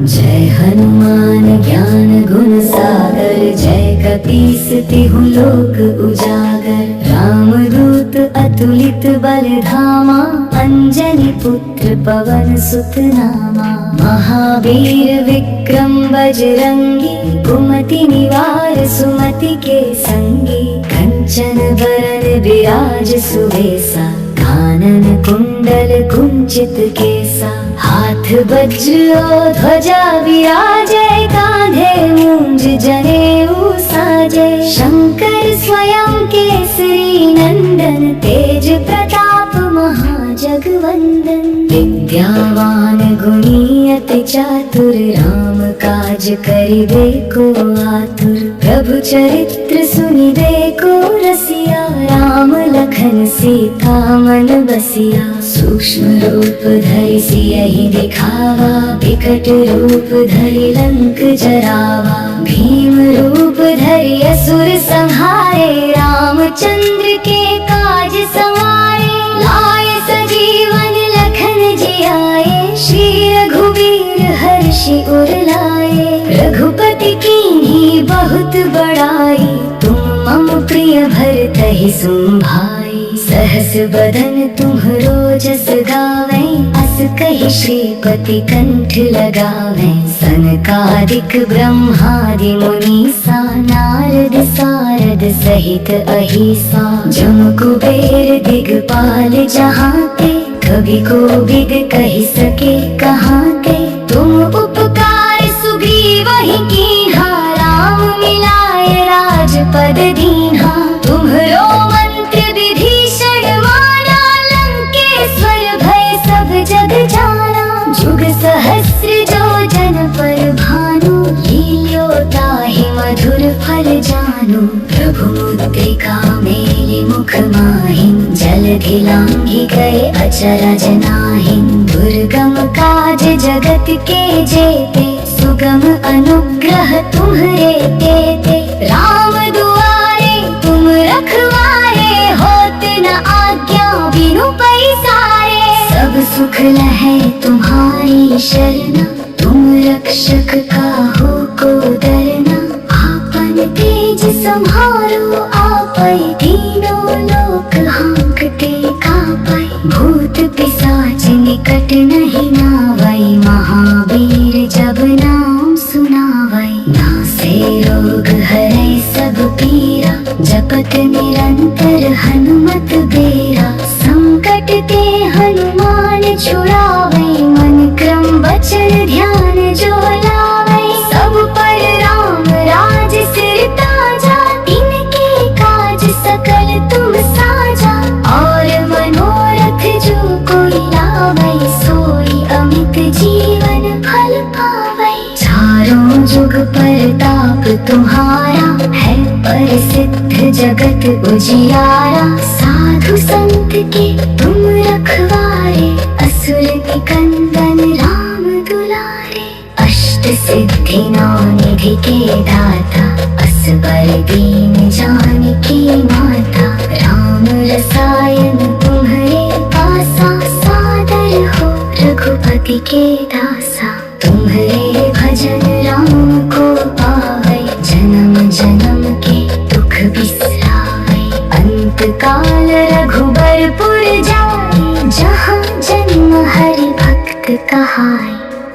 जय हनुमान ज्ञान गुण सागर, जय कपीस तिहु लोक उजागर। रामदूत अतुलित बल धामा, अंजनी पुत्र पवन सुत नामा। महावीर विक्रम बजरंगी, कुमति निवार सुमति के संगी। कंचन बरन विराज सुबेसा, कानन कुंडल कुंचित केसा। हाथ वज्र और ध्वजा विराजै, कांधे मूंज जनेऊ साजै। शंकर स्वयं केसरी नंदन, तेज प्रताप महाजगवंदन। विद्यावान गुणी अति चातुर, राम काज करिबे को आतुर। प्रभु चरित्र सुनिबे को रसिया, राम लखन सीता मन बसिया। सूक्ष्म रूप धरि सियहि दिखावा, विकट रूप धरि लंक जरावा। भीम रूप धरि असुर संहारे, रामचंद्र के काज सवारे। लाए सजीवन लखन जियाए, श्री रघुवीर हर्षि उर लाए। रघुपति कीन्ही बहुत बड़ाई, तुम मम प्रिय भरतहि संभाई। सहस बदन तुम्हरो जस गावै, अस कहि श्रीपति कंठ लगावै। सनकादिक ब्रह्मादि मुनीसा, नारद सारद सहित अहिसा। जम कुबेर दिगपाल जहाँ ते, कभी कोविद कह सके कहाँ के तुम उपकार सुग्रीव ही कीन्हा। राम मिलाए राजपद दीन्हा, तुम्हरो मंत्र विभीषण माना। लंकेश्वर भय सब जग जाना, जुग सहस्र जो जन पर भानु। लील्यो ताहि मधुर फल जानु, प्रभु मुद्रिका मेलि मुख माहिन। जलधि लांघि गए अचरज नाहिन, दुर्गम काज जगत के जेते। सुगम अनुग्रह तुम्हरे तेते, राम दुआरे तुम रखवारे। होत न आज्ञा बिनु पैसारे, सब सुख लहै तुम्हारी शरणा। तुम रक्षक काहू को डरना, आपन तेज सम्हारो आपै। तीनों लोक हांकते कापै, भूत पिशाच निकट नहीं नावै। महावीर जब नाम सुनावै, नासे रोग हरै सब पीरा। जपत निरंतर हनुमत बेरा, संकट ते हनुमान छुड़ावै। मन क्रम वचन ध्यान जो लावै, सब पर राम राज सिर ताजा। इनके काज सकल तुम साजा, और मनोरथ जो कोई लावै। सोई अमित जीवन फल पावै, चारों जुग परताप तुम्हारा। है प्रसिद्ध जगत उजियारा, साधु संत के तुम रखवारे। असुर निकंदन राम दुलारे, अष्ट सिद्धि नौ निधि के दाता। असबर दीन जानकी माता, राम रसायन तुम्हरे पासा। सादर हो रघुपति के दासा, तुम्हरे भजन राम को पावै। जन्म जन्म के दुख बिसरावै, अंत काल रघुबरपुर जाई। जहाँ जन्म हरि भक्त कहाई,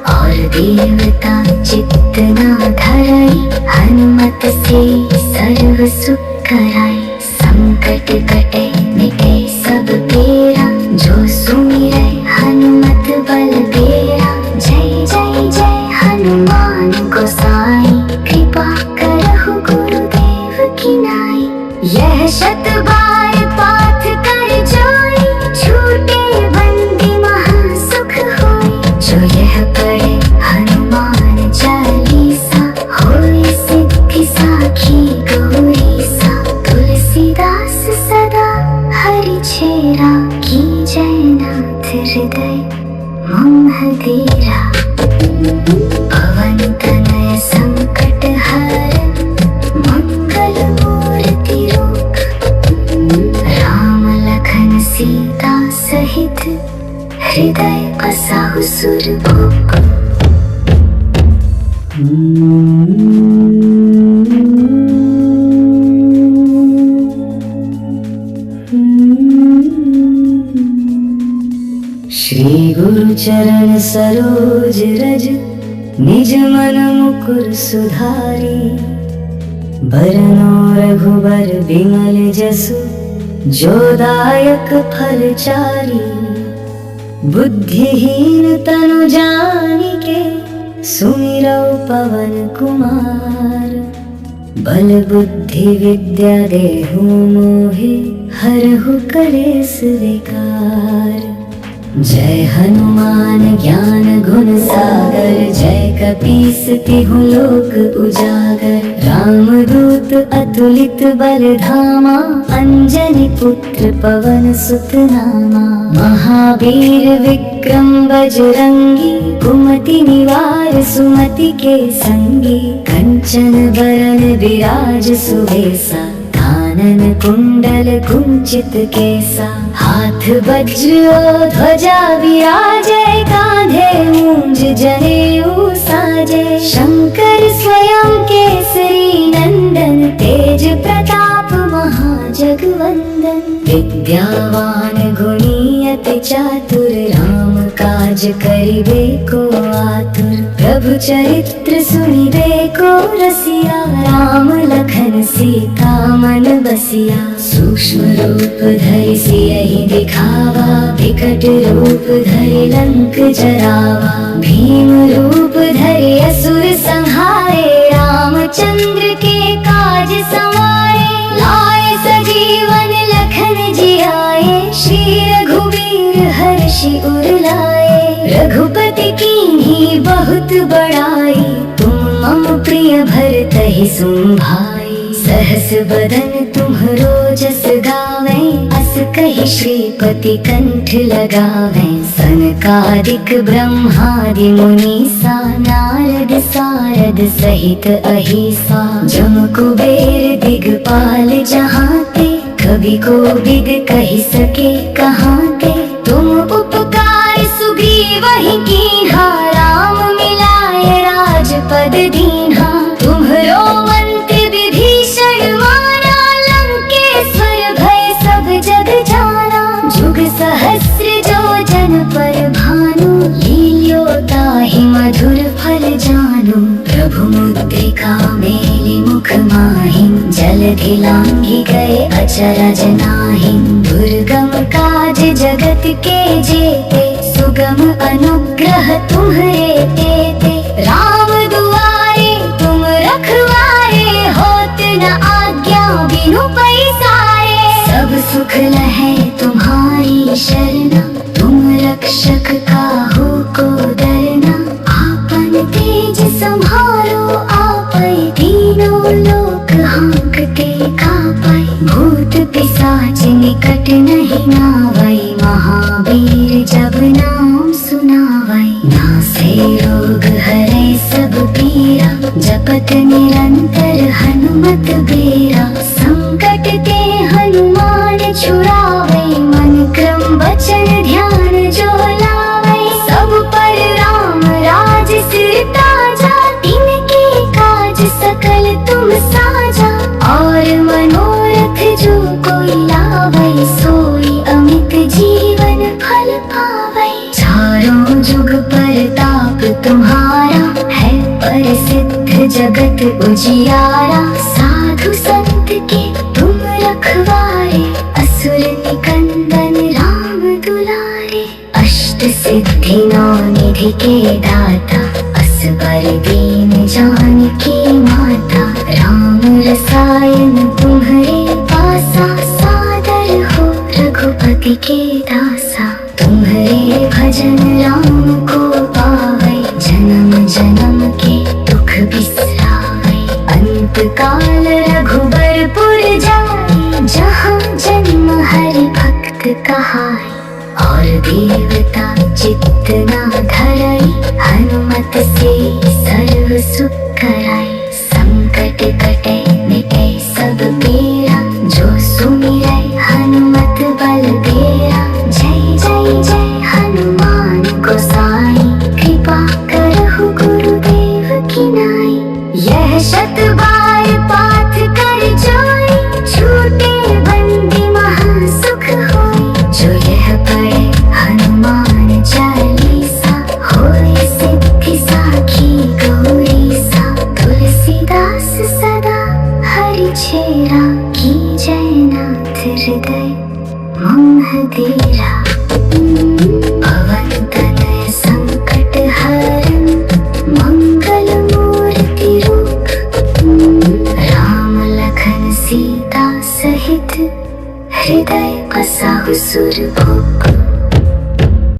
और देवता चित्त न धरई। हनुमत से सर्व सुख कराई, संकट कटे मिटे सब पीरा। जो सुमिरै हनुमत बलबीरा, जय जय जय हनुमान गोसाई। कृपा करहु गुरुदेव की नाई, यह शत बार पाठ कर जोई। छूटे बंदी महासुख होई, जो यह पढ़े हनुमान चालीसा। होई सिद्धि साखी गौरीसा, तुलसीदास सदा हरि चेरा। की जयनाथ हृदय मोह धीरा, पवन तनय संकट हरन। मंगल मूर्ति रूप, राम लखन सीता सहित। हृदय बसाहु सुरभूप। श्री गुरु चरण सरोज रज, निज मन मुकुर सुधारी। बरनो रघुबर बिमल जसु, जो दायक फल चारी। बुद्धिहीन तनु जानिके, सुमिरौ पवन कुमार। बल बुद्धि विद्या देहु मोहे, हरहु कलेस विकार। जय हनुमान ज्ञान गुण सागर, जय कपीस तिहु लोक उजागर। रामदूत अतुलित बल धामा, अंजनी पुत्र पवन सुत नामा। महावीर विक्रम बजरंगी, कुमति निवार सुमति के संगी। कंचन बरन विराज सुवेसा, कानन कुंडल कुंचित केसा। हाथ वज्र और ध्वजा विराजे, कांधे मूंज जनेऊ साजे। शंकर स्वयं केसरी नंदन, तेज प्रताप महाजगवंदन। विद्यावान गुणी अति चातुर, राम काज करिबे को आतुर। प्रभु चरित्र सुनिबे को रसिया, राम लखन सीता मन बसिया। सूक्ष्म रूप धरि सियहि दिखावा, विकट रूप धरि लंक जरावा। भीम रूप धरि असुर संहारे, रामचंद्र के काज संवारे। लाए सजीवन लखन जियाए, श्री रघुवीर हर्षि उर लाए। रघुपति कीन्ही बहुत बड़ाई, तुम मम प्रिय भरतहि सुन भाई। सहस बदन तुम्हरो जस गावें, अस कहि श्रीपति कंठ लगावें। सनकादिक ब्रह्मादि मुनीसा, नारद सारद सहित अहिसा। जम कुबेर दिगपाल जहाँते, कवि कोविद कहि सके कहाँते। तुम उपकार सुग्रीवहि कीन्हा, राम मिलाए राजपद दीन्हा। तुम्हरो मंत्र विभीषण माना, लंकेश्वर भय सब जग जाना। जुग सहस्र जो जन पर भानु, लील्यो ताहि मधुर फल जानु। प्रभु मुद्रिका मेलि मुख माहिं, जलधि लांघि गए अचरज नाहिं। दुर्गम काज जगत के जेते, सुगम अनुग्रह तुम्हरे तेते। राम दुआरे तुम रखवारे, होत न आज्ञा बिनु पैसारे। सब सुख लहै तुम्हारी शरणा, तुम रक्षक काहू को डरना। आपन तेज संभारो आपै, तीनों लोक हांकते कापै। भूत पिशाच निकट नहीं नावै, महावीर जब नाम सुनावै। नासे रोग हरै सब पीरा, जपत निरंतर हनुमत बीरा। संकट ते हनुमान छुड़ावै, मन क्रम वचन ध्यान जो लावै। सब पर राम राज सिर ताजा, तिनके काज सकल तुम साजा। और मनोरथ जो कोई लावै, सोई अमित जीवन फल पावै। चारों जुग परताप तुम्हारा, है प्रसिद्ध जगत उजियारा। साधु संत के तुम रखवारे, असुर निकंदन राम दुलारे। अष्ट सिद्धि नौ निधि के दाता, असबर दीन जानकी माता। राम रसायन तुम्हरे पासा, सादर हो रघुपति के दासा। तुम्हरे भजन राम को पावै, जन्म जन्म के दुख बिसरावै। अंत काल रघुबरपुर जाई, जहाँ जन्म हरि भक्त कहाई। और देवता चित्त न धरई, हनुमत से सर्व सुख कराई। संकट कटे मिटे सब पीरा, जो सुमिरै हनुमत बलबीरा। जय जय जय हनुमान गोसाई, कृपा करहु गुरुदेव की नाई। यह शत बार पाठ कर जोई, छूटे बंदी महा सुख होई। जो यह पढ़े हनुमान चालीसा, होय सिद्धि साखी गौरीसा। तुलसीदास सदा हरि चेरा, की जय नाथ हृदय मोह धीरा। पवन तनय संकट हरन, मंगल मूर्ति रूप। राम लखन सीता सहित, हृदय बसाहु सुरभूप।